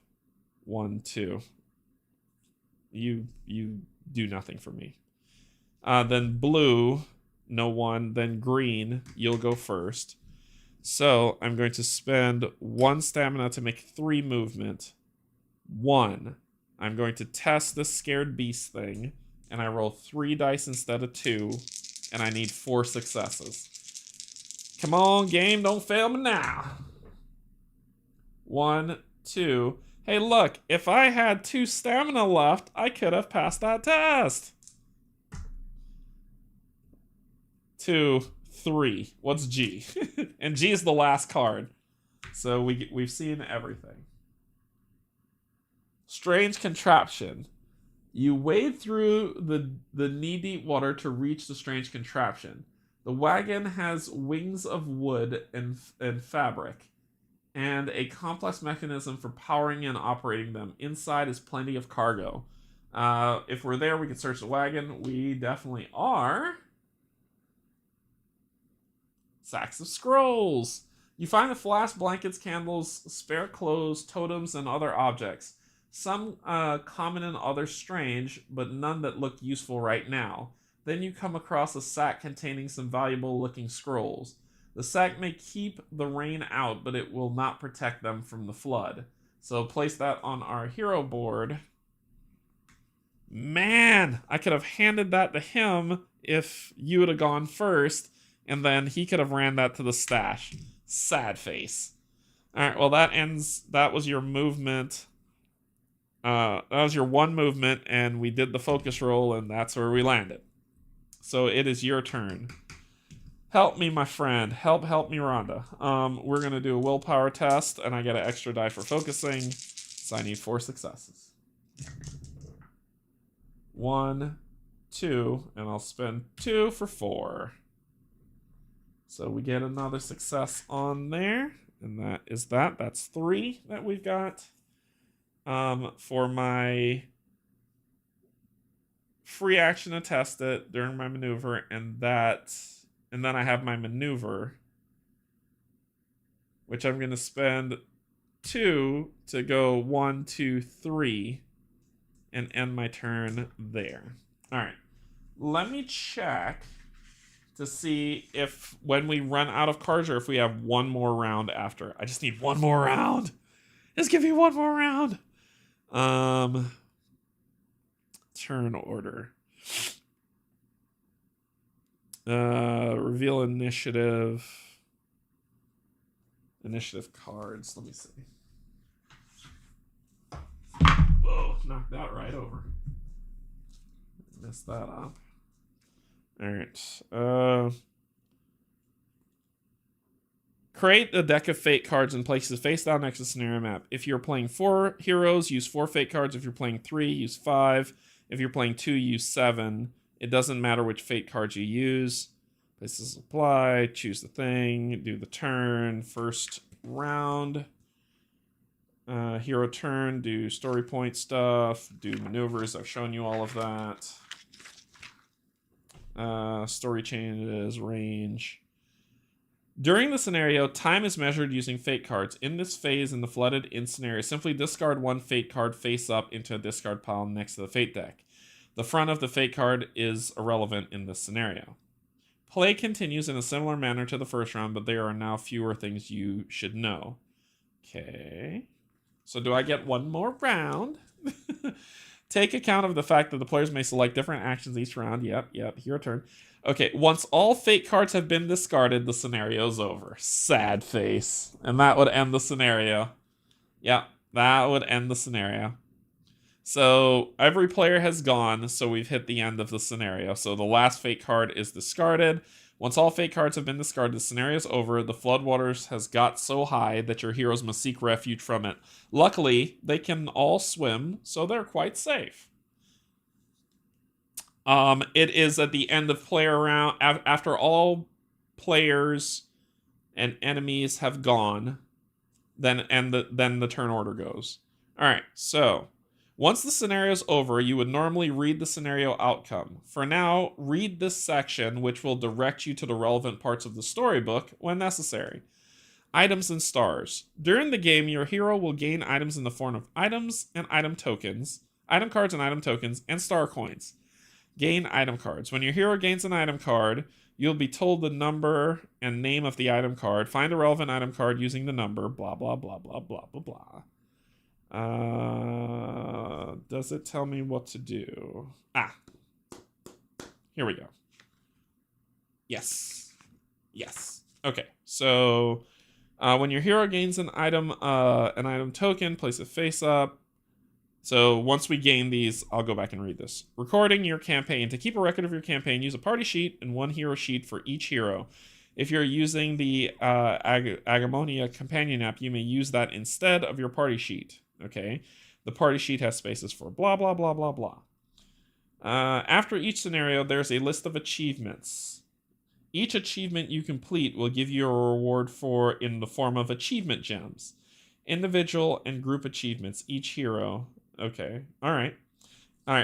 1, 2. You do nothing for me. Then blue, no 1. Then green, you'll go first. So I'm going to spend 1 stamina to make 3 movement. 1. I'm going to test this scared beast thing, and I roll 3 dice instead of 2, and I need 4 successes. Come on, game, don't fail me now. 1, 2. Hey, look, if I had 2 stamina left, I could have passed that test. 2, 3. What's G? And G is the last card. So we've seen everything. Strange contraption. You wade through the knee-deep water to reach the strange contraption. The wagon has wings of wood and fabric, and a complex mechanism for powering and operating them. Inside is plenty of cargo. If we're there, we can search the wagon. We definitely are. Sacks of scrolls. You find the flask, blankets, candles, spare clothes, totems, and other objects. Some common and others strange, but none that look useful right now. Then you come across a sack containing some valuable-looking scrolls. The sack may keep the rain out, but it will not protect them from the flood. So place that on our hero board. Man, I could have handed that to him if you would have gone first, and then he could have ran that to the stash. Sad face. Alright, well that was your movement. That was your 1 movement, and we did the focus roll, and that's where we landed. So it is your turn. Help me, my friend. Help me, Rhonda. We're going to do a willpower test, and I get an extra die for focusing, so I need 4 successes. 1, 2, and I'll spend 2 for 4. So we get another success on there, and that is that. That's 3 that we've got. For my free action to test it during my maneuver, and then I have my maneuver, which I'm going to spend 2 to go 1, 2, 3, and end my turn there. All right, let me check to see if when we run out of cards or if we have 1 more round after. I just need 1 more round. Just give me 1 more round. Turn order. Reveal initiative. Initiative cards. Let me see. Whoa, knocked that right over. Messed that up. Alright. Create a deck of fate cards and place it face down next to the scenario map. If you're playing 4 heroes, use 4 fate cards. If you're playing 3, use 5. If you're playing 2, use 7. It doesn't matter which fate cards you use. Places apply, choose the thing, do the turn, first round. Hero turn, do story point stuff, do maneuvers. I've shown you all of that. Story changes, range. During the scenario, time is measured using fate cards. In this phase, in the flooded in scenario, simply discard 1 fate card face up into a discard pile next to the fate deck. The front of the fate card is irrelevant in this scenario. Play continues in a similar manner to the first round, but there are now fewer things you should know. Okay. So do I get 1 more round? Take account of the fact that the players may select different actions each round. Yep, your turn. Okay, once all fate cards have been discarded, the scenario's over. Sad face. And that would end the scenario. Yeah, That would end the scenario. So every player has gone, so we've hit the end of the scenario. So the last fate card is discarded. Once all fate cards have been discarded, the scenario is over. The floodwaters has got so high that your heroes must seek refuge from it. Luckily, they can all swim, so they're quite safe. It is at the end of player round, after all players and enemies have gone, then the turn order goes. All right, so once the scenario is over, you would normally read the scenario outcome. For now, read this section, which will direct you to the relevant parts of the storybook when necessary. Items and stars. During the game, your hero will gain items in the form of items and item tokens, item cards and item tokens, and star coins. Gain item cards. When your hero gains an item card, you'll be told the number and name of the item card. Find a relevant item card using the number, blah, blah, blah, blah, blah, blah, blah. Does it tell me what to do? Here we go. Yes. Okay, so when your hero gains an item token, place it face up. So once we gain these, I'll go back and read this. Recording your campaign. To keep a record of your campaign, use a party sheet and one hero sheet for each hero. If you're using the Agemonia companion app, you may use that instead of your party sheet. Okay, the party sheet has spaces for blah, blah, blah, blah, blah. After each scenario, there's a list of achievements. Each achievement you complete will give you a reward in the form of achievement gems. Individual and group achievements. Each hero. Okay, all right.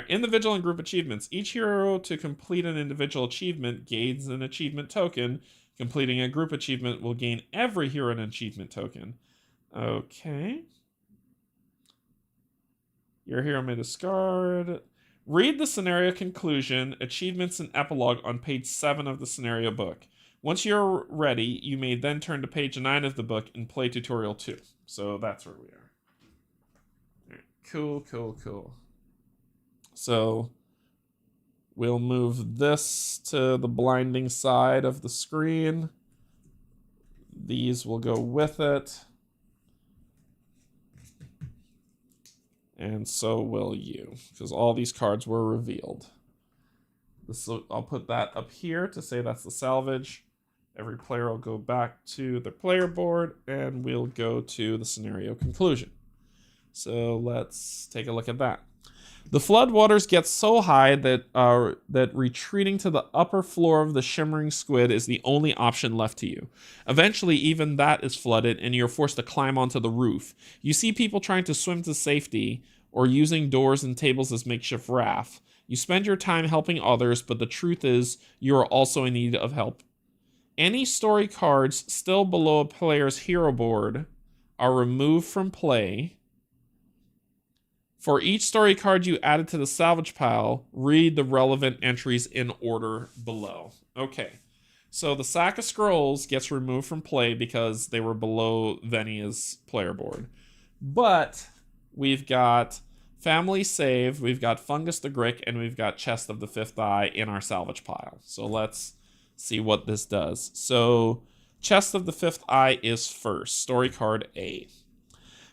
Individual and group achievements. Each hero to complete an individual achievement gains an achievement token. Completing a group achievement will gain every hero an achievement token. Okay. Your hero may discard. Read the scenario conclusion, achievements, and epilogue on page 7 of the scenario book. Once you're ready, you may then turn to page 9 of the book and play tutorial 2. So that's where we are. All right. Cool. So we'll move this to the blinding side of the screen. These will go with it. And so will you, because all these cards were revealed. I'll put that up here to say that's the salvage. Every player will go back to their player board, and we'll go to the scenario conclusion. So let's take a look at that. The floodwaters get so high that retreating to the upper floor of the shimmering squid is the only option left to you. Eventually, even that is flooded, and you're forced to climb onto the roof. You see people trying to swim to safety or using doors and tables as makeshift raft. You spend your time helping others, but the truth is you are also in need of help. Any story cards still below a player's hero board are removed from play. For each story card you added to the salvage pile, read the relevant entries in order below. Okay, so the Sack of Scrolls gets removed from play because they were below Venia's player board. But we've got Family Save, we've got Fungus the Grick, and we've got Chest of the Fifth Eye in our salvage pile. So let's see what this does. So Chest of the Fifth Eye is first, story card A.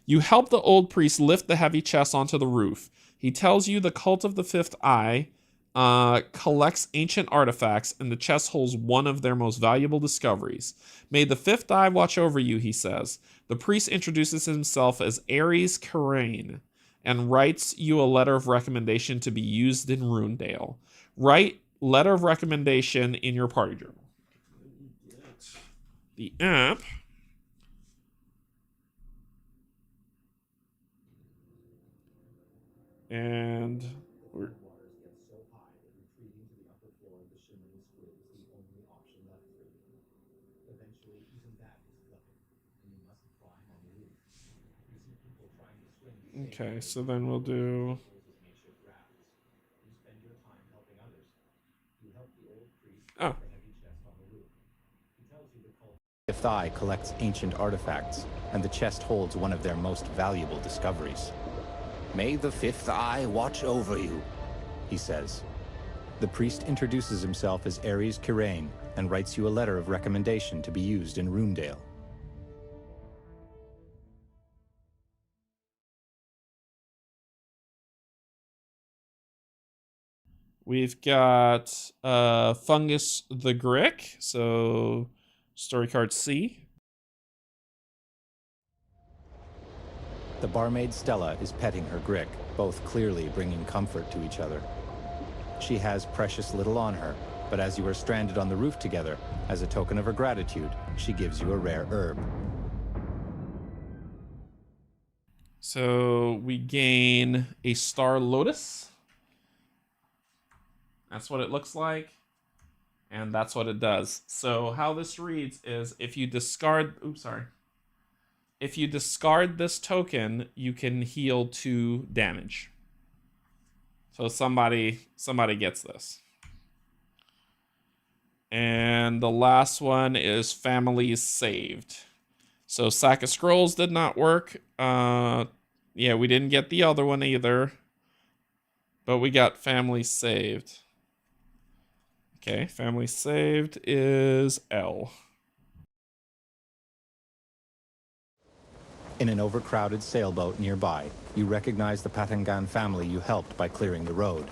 You help the old priest lift the heavy chest onto the roof. He tells you the cult of the Fifth Eye collects ancient artifacts, and the chest holds one of their most valuable discoveries. May the Fifth Eye watch over you, he says. The priest introduces himself as Ares Karain and writes you a letter of recommendation to be used in Runedale. Write letter of recommendation in your party journal. The app. And we're okay, so then we'll do Fifth Eye collects ancient artifacts, and the chest holds one of their most valuable discoveries. May the Fifth Eye watch over you, he says. The priest introduces himself as Ares Karain and writes you a letter of recommendation to be used in Runedale. We've got Fungus the Grick, so story card C. The barmaid Stella is petting her Grick, both clearly bringing comfort to each other. She has precious little on her, but as you are stranded on the roof together, as a token of her gratitude, she gives you a rare herb. So we gain a Star Lotus. That's what it looks like. And that's what it does. So how this reads is if you discard... Oops, sorry. If you discard this token, you can heal 2 damage. So somebody gets this. And the last one is Families Saved. So Sack of Scrolls did not work. Yeah, we didn't get the other one either. But we got Families Saved. Okay, Families Saved is L. In an overcrowded sailboat nearby, you recognize the Patangan family you helped by clearing the road.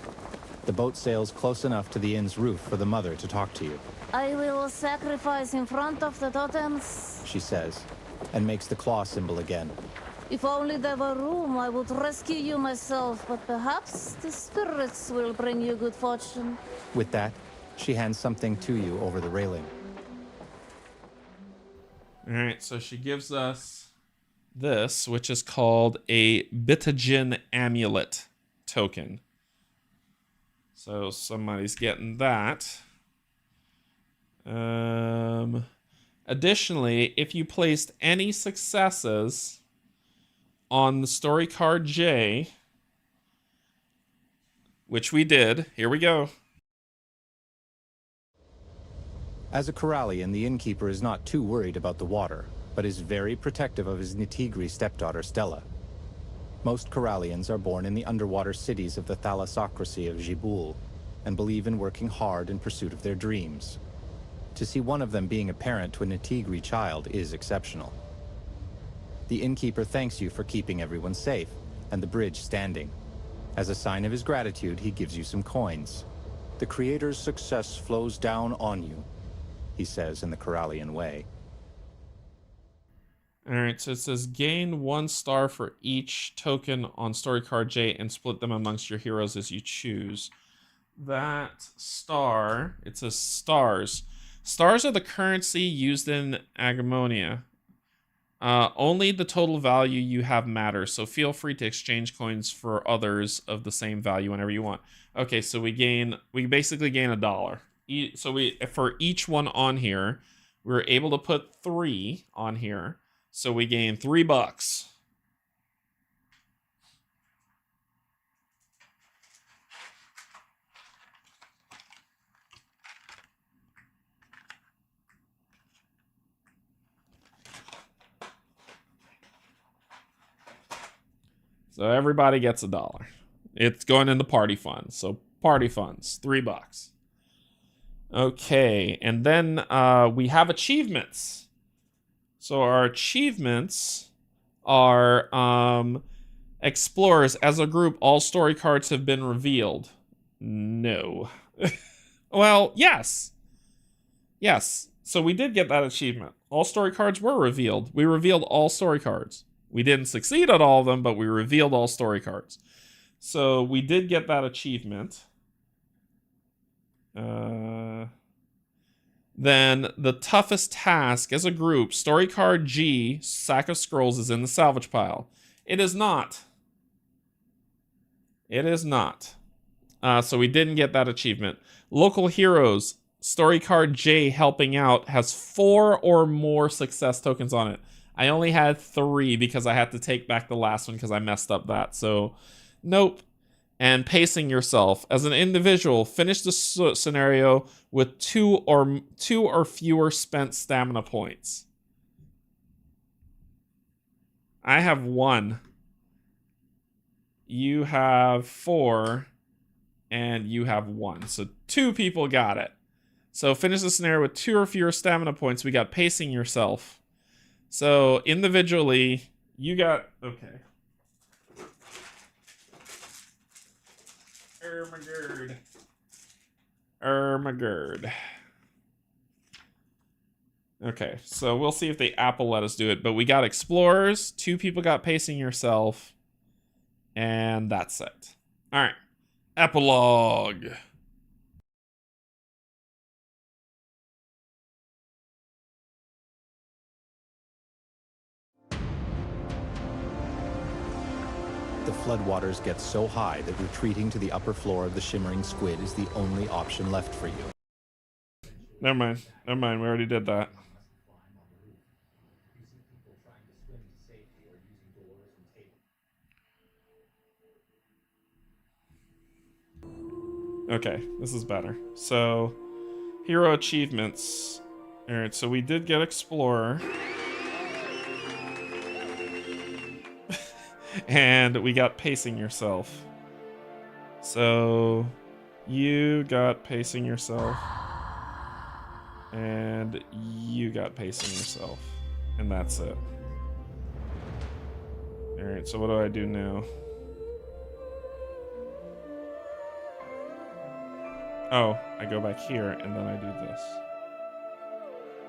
The boat sails close enough to the inn's roof for the mother to talk to you. I will sacrifice in front of the totems, She says, and makes the claw symbol again. If only there were room, I would rescue you myself, but perhaps the spirits will bring you good fortune. With that, she hands something to you over the railing. All right, so she gives us this, which is called a Bitagen Amulet token. So somebody's getting that. Additionally, if you placed any successes on the story card J, which we did, here we go. As a Corallian, the innkeeper is not too worried about the water, but is very protective of his Nitigri stepdaughter Stella. Most Corallians are born in the underwater cities of the thalassocracy of Jibul, and believe in working hard in pursuit of their dreams. To see one of them being a parent to a Nitigri child is exceptional. The innkeeper thanks you for keeping everyone safe, and the bridge standing. As a sign of his gratitude, he gives you some coins. The Creator's success flows down on you, he says in the Corallian way. All right, so it says gain 1 star for each token on story card J and split them amongst your heroes as you choose. That star, it says stars. Stars are the currency used in Agemonia. Only the total value you have matters, so feel free to exchange coins for others of the same value whenever you want. Okay, so we basically gain $1. So for each one on here, we were able to put 3 on here. So we gain $3. So everybody gets $1. It's going in the party funds. So party funds, $3. Okay, and then we have achievements. So our achievements are explorers. As a group, all story cards have been revealed. No. Well, yes. Yes. So we did get that achievement. All story cards were revealed. We revealed all story cards. We didn't succeed at all of them, but we revealed all story cards. So we did get that achievement. Then the toughest task as a group, story card G, Sack of Scrolls, is in the salvage pile. It is not. It is not. So we didn't get that achievement. Local heroes, story card J, helping out, has 4 or more success tokens on it. I only had 3 because I had to take back the last one because I messed up that. So, nope. And pacing yourself. As an individual, finish the scenario with 2 or fewer spent stamina points. I have 1. You have 4. And you have 1. So 2 people got it. So finish the scenario with 2 or fewer stamina points. We got pacing yourself. So individually, you got... Okay. Oh my god. Ermagerd. Okay, so we'll see if the app will let us do it. But we got explorers. 2 people got pacing yourself. And that's it. All right. Epilogue. The floodwaters get so high that retreating to the upper floor of the Shimmering Squid is the only option left for you. Never mind. Never mind. We already did that. Okay, this is better. So, hero achievements. Alright, so we did get Explorer. And we got Pacing Yourself. So, you got Pacing Yourself. And you got Pacing Yourself. And that's it. Alright, so what do I do now? Oh, I go back here, and then I do this.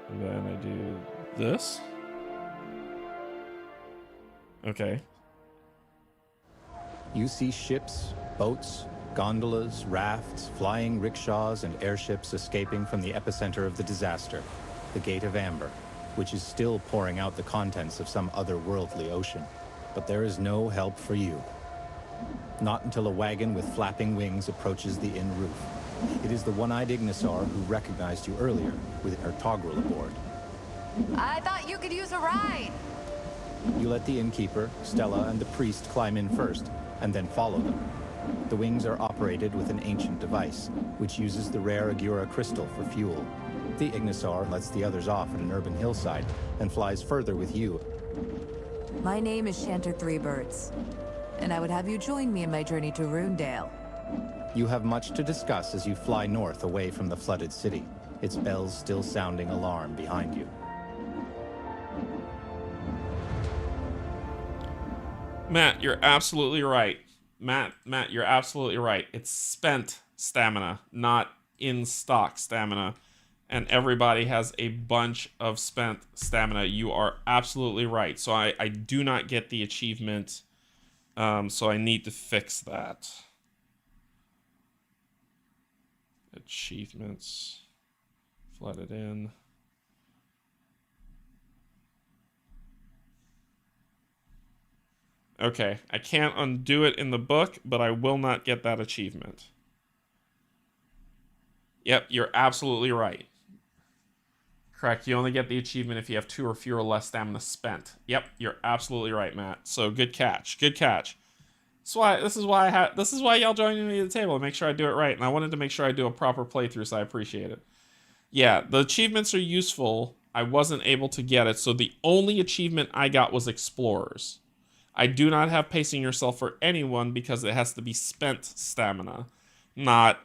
And then I do this. Okay. You see ships, boats, gondolas, rafts, flying rickshaws, and airships escaping from the epicenter of the disaster, the Gate of Amber, which is still pouring out the contents of some otherworldly ocean. But there is no help for you. Not until a wagon with flapping wings approaches the inn roof. It is the one-eyed Ignisaur who recognized you earlier with her toggle aboard. I thought you could use a ride. You let the innkeeper, Stella, and the priest climb in first, and then follow them. The wings are operated with an ancient device, which uses the rare Agura crystal for fuel. The Ignisaur lets the others off at an urban hillside and flies further with you. My name is Shanter Threebirds, and I would have you join me in my journey to Runedale. You have much to discuss as you fly north away from the flooded city, its bells still sounding alarm behind you. Matt, you're absolutely right. Matt, you're absolutely right. It's spent stamina, not in stock stamina. And everybody has a bunch of spent stamina. You are absolutely right. So I do not get the achievement. So I need to fix that. Achievements. Flooded in. Okay, I can't undo it in the book, but I will not get that achievement. Yep, you're absolutely right. Correct, you only get the achievement if you have 2 or fewer less stamina spent. Yep, you're absolutely right, Matt. So good catch, good catch. This is why y'all joining me at the table to make sure I do it right, and I wanted to make sure I do a proper playthrough, so I appreciate it. Yeah, the achievements are useful. I wasn't able to get it, so the only achievement I got was Explorers. I do not have Pacing Yourself for anyone because it has to be spent stamina, not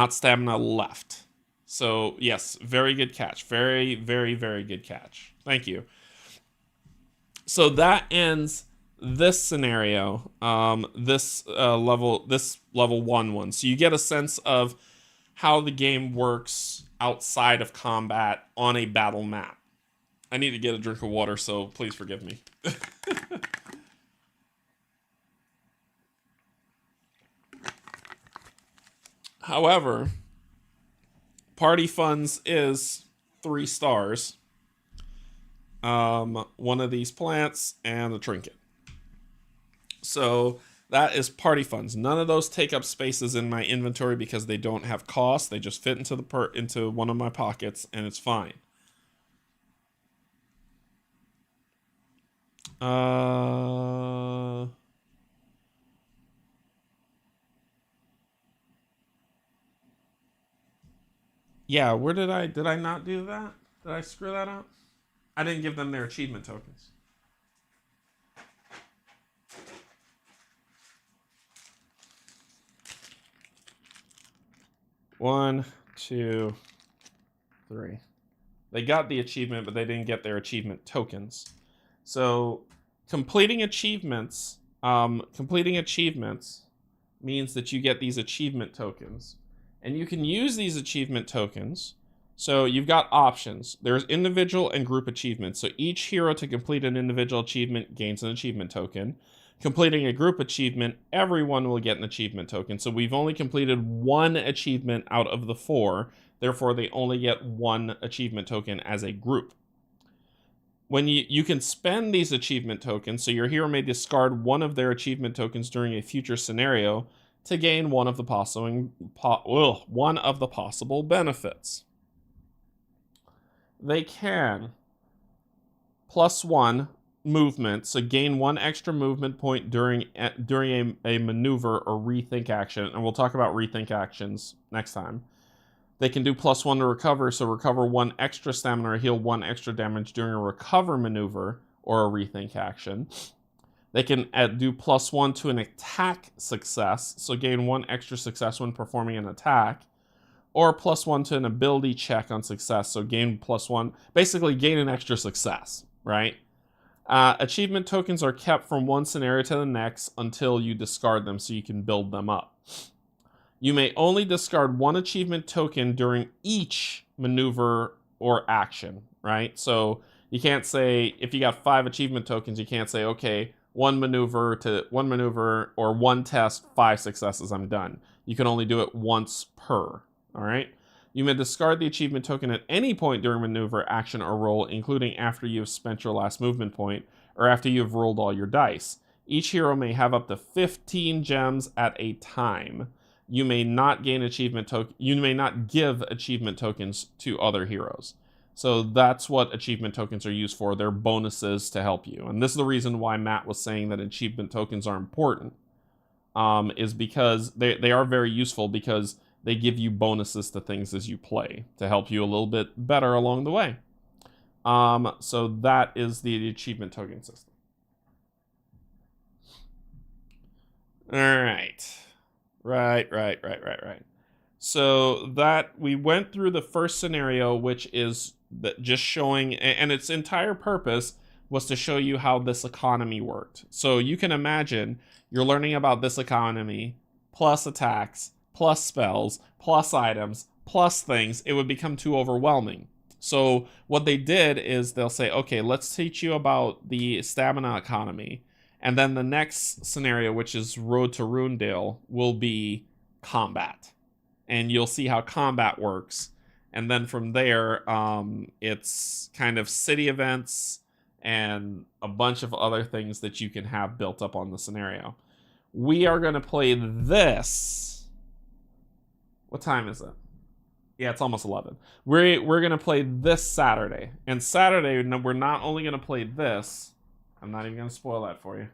stamina left. So yes, very good catch. Very, very, very good catch. Thank you. So that ends this scenario, this level 1. So you get a sense of how the game works outside of combat on a battle map. I need to get a drink of water, so please forgive me. However, Party Funds is 3 stars. One of these plants and a trinket. So that is Party Funds. None of those take up spaces in my inventory because they don't have cost. They just fit into one of my pockets, and it's fine. Yeah, where did I not do that? Did I screw that up? I didn't give them their achievement tokens. One, two, three. They got the achievement, but they didn't get their achievement tokens. So completing achievements means that you get these achievement tokens. And you can use these achievement tokens. So you've got options. There's individual and group achievements. So each hero to complete an individual achievement gains an achievement token. Completing a group achievement, everyone will get an achievement token. So we've only completed one achievement out of the 4. Therefore, they only get one achievement token as a group. When you can spend these achievement tokens, so your hero may discard one of their achievement tokens during a future scenario to gain one of the possible benefits. They can +1 movement, so gain 1 extra movement point during a maneuver or rethink action, and we'll talk about rethink actions next time. They can do +1 to recover, so recover 1 extra stamina or heal 1 extra damage during a recover maneuver or a rethink action. They can do +1 to an attack success, so gain 1 extra success when performing an attack, or +1 to an ability check on success, so gain +1, basically gain an extra success, right? Achievement tokens are kept from one scenario to the next until you discard them, so you can build them up. You may only discard 1 achievement token during each maneuver or action, right? So you can't say, if you got 5 achievement tokens, you can't say, okay, one maneuver or 1 test, 5 successes, I'm done. You can only do it once per, all right? You may discard the achievement token at any point during maneuver, action, or roll, including after you have spent your last movement point or after you have rolled all your dice. Each hero may have up to 15 gems at a time. You may not gain achievement token. You may not give achievement tokens to other heroes. So that's what achievement tokens are used for. They're bonuses to help you. And this is the reason why Matt was saying that achievement tokens are important. Is because they are very useful because they give you bonuses to things as you play to help you a little bit better along the way. So that is the achievement token system. All right. Right. So that we went through the first scenario, which is that just showing, and its entire purpose was to show you how this economy worked. So you can imagine you're learning about this economy, plus attacks, plus spells, plus items, plus things. It would become too overwhelming. So what they did is they'll say, okay, let's teach you about the stamina economy. And then the next scenario, which is Road to Runedale, will be combat. And you'll see how combat works. And then from there, it's kind of city events and a bunch of other things that you can have built up on the scenario. We are going to play this. What time is it? Yeah, it's almost 11. We're going to play this Saturday. And Saturday, we're not only going to play this. I'm not even going to spoil that for you.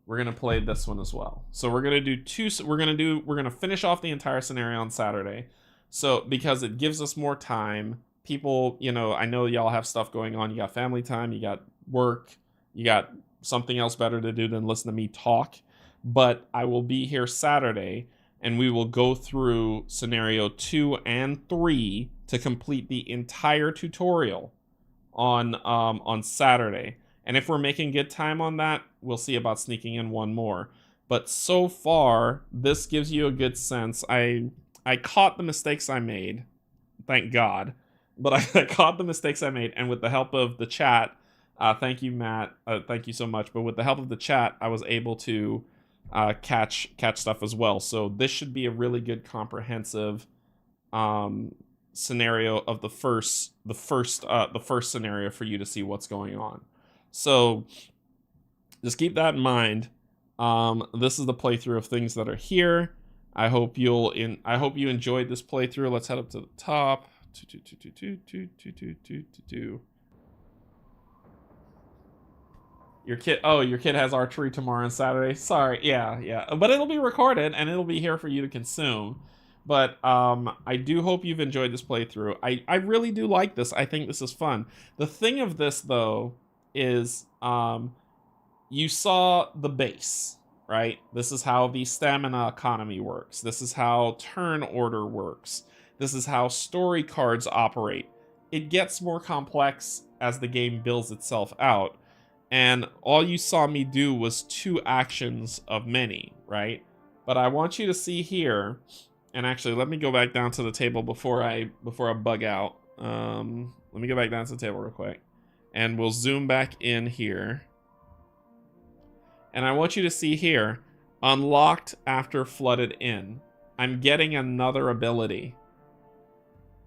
We're going to play this one as well. So we're going to do we're going to finish off the entire scenario on Saturday. So because it gives us more time. People, I know y'all have stuff going on. You got family time, you got work, you got something else better to do than listen to me talk. But I will be here Saturday and we will go through scenario 2 and 3 to complete the entire tutorial on Saturday. And if we're making good time on that, we'll see about sneaking in one more. But so far, this gives you a good sense. I caught the mistakes I made, thank God. But I caught the mistakes I made, and with the help of the chat, thank you, Matt. Thank you so much. But with the help of the chat, I was able to catch stuff as well. So this should be a really good comprehensive scenario of the first scenario for you to see what's going on. So just keep that in mind. This is the playthrough of things that are here. I hope you enjoyed this playthrough. Let's head up to the top. Your kid has archery tomorrow and Saturday. Sorry, yeah. But it'll be recorded and it'll be here for you to consume. But I do hope you've enjoyed this playthrough. I really do like this. I think this is fun. The thing of this, though, is you saw the base, right? This is how the stamina economy works. This is how turn order works. This is how story cards operate. It gets more complex as the game builds itself out. And all you saw me do was 2 actions of many, right? But I want you to see here And actually, let me go back down to the table before I bug out. Let me go back down to the table real quick. And we'll zoom back in here. And I want you to see here, unlocked after flooded in. I'm getting another ability.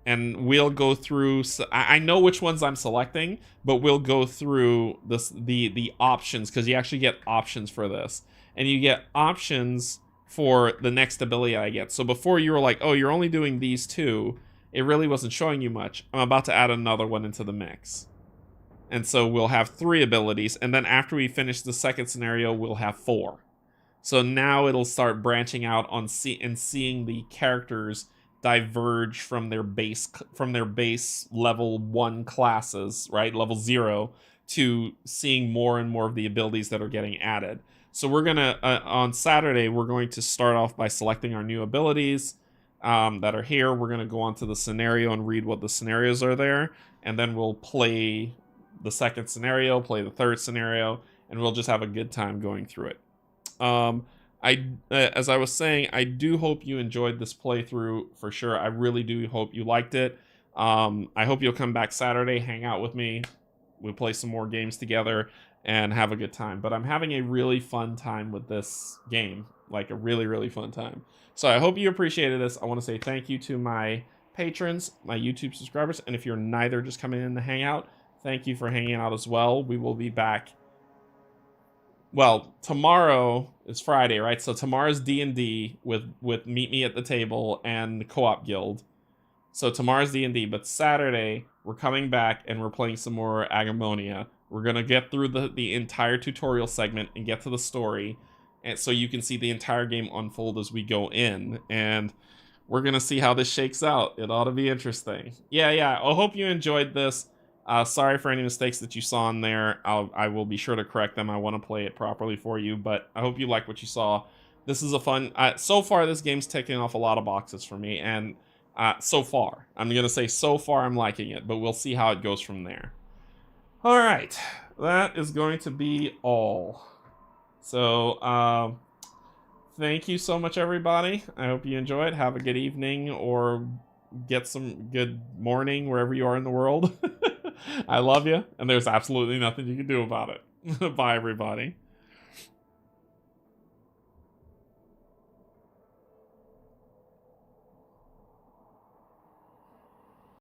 And we'll go through, I know which ones I'm selecting, but we'll go through the options, because you actually get options for this. And you get options for the next ability I get. So before you were like, oh, you're only doing these two, it really wasn't showing you much. I'm about to add another one into the mix. And so we'll have 3 abilities, and then after we finish the second scenario, we'll have 4. So now it'll start branching out on seeing the characters diverge from their base level 1 classes, right? Level 0, to seeing more and more of the abilities that are getting added. So we're gonna on Saturday, we're going to start off by selecting our new abilities that are here. We're gonna go on to the scenario and read what the scenarios are there, and then we'll play the second scenario, play the third scenario, and we'll just have a good time going through it. As I was saying, I do hope you enjoyed this playthrough for sure. I really do hope you liked it. I hope you'll come back Saturday, hang out with me. We'll play some more games together and have a good time. But I'm having a really fun time with this game, like a really, really fun time. So I hope you appreciated this. I want to say thank you to my patrons, my YouTube subscribers, and if you're neither, just coming in to hang out, thank you for hanging out as well. We will be back. Well, tomorrow is Friday, right? So tomorrow's D&D with Meet Me at the Table and the Co-op Guild. So tomorrow's D&D, but Saturday we're coming back and we're playing some more Agemonia. We're gonna get through the entire tutorial segment and get to the story, and so you can see the entire game unfold as we go in. And we're gonna see how this shakes out. It ought to be interesting. Yeah. I hope you enjoyed this. Sorry for any mistakes that you saw in there. I will be sure to correct them. I want to play it properly for you, but I hope you like what you saw. This is a fun... so far, this game's ticking off a lot of boxes for me, and so far, I'm going to say so far I'm liking it, but we'll see how it goes from there. All right, that is going to be all. So, thank you so much, everybody. I hope you enjoyed. Have a good evening, or get some good morning wherever you are in the world. I love you, and there's absolutely nothing you can do about it. Bye, everybody.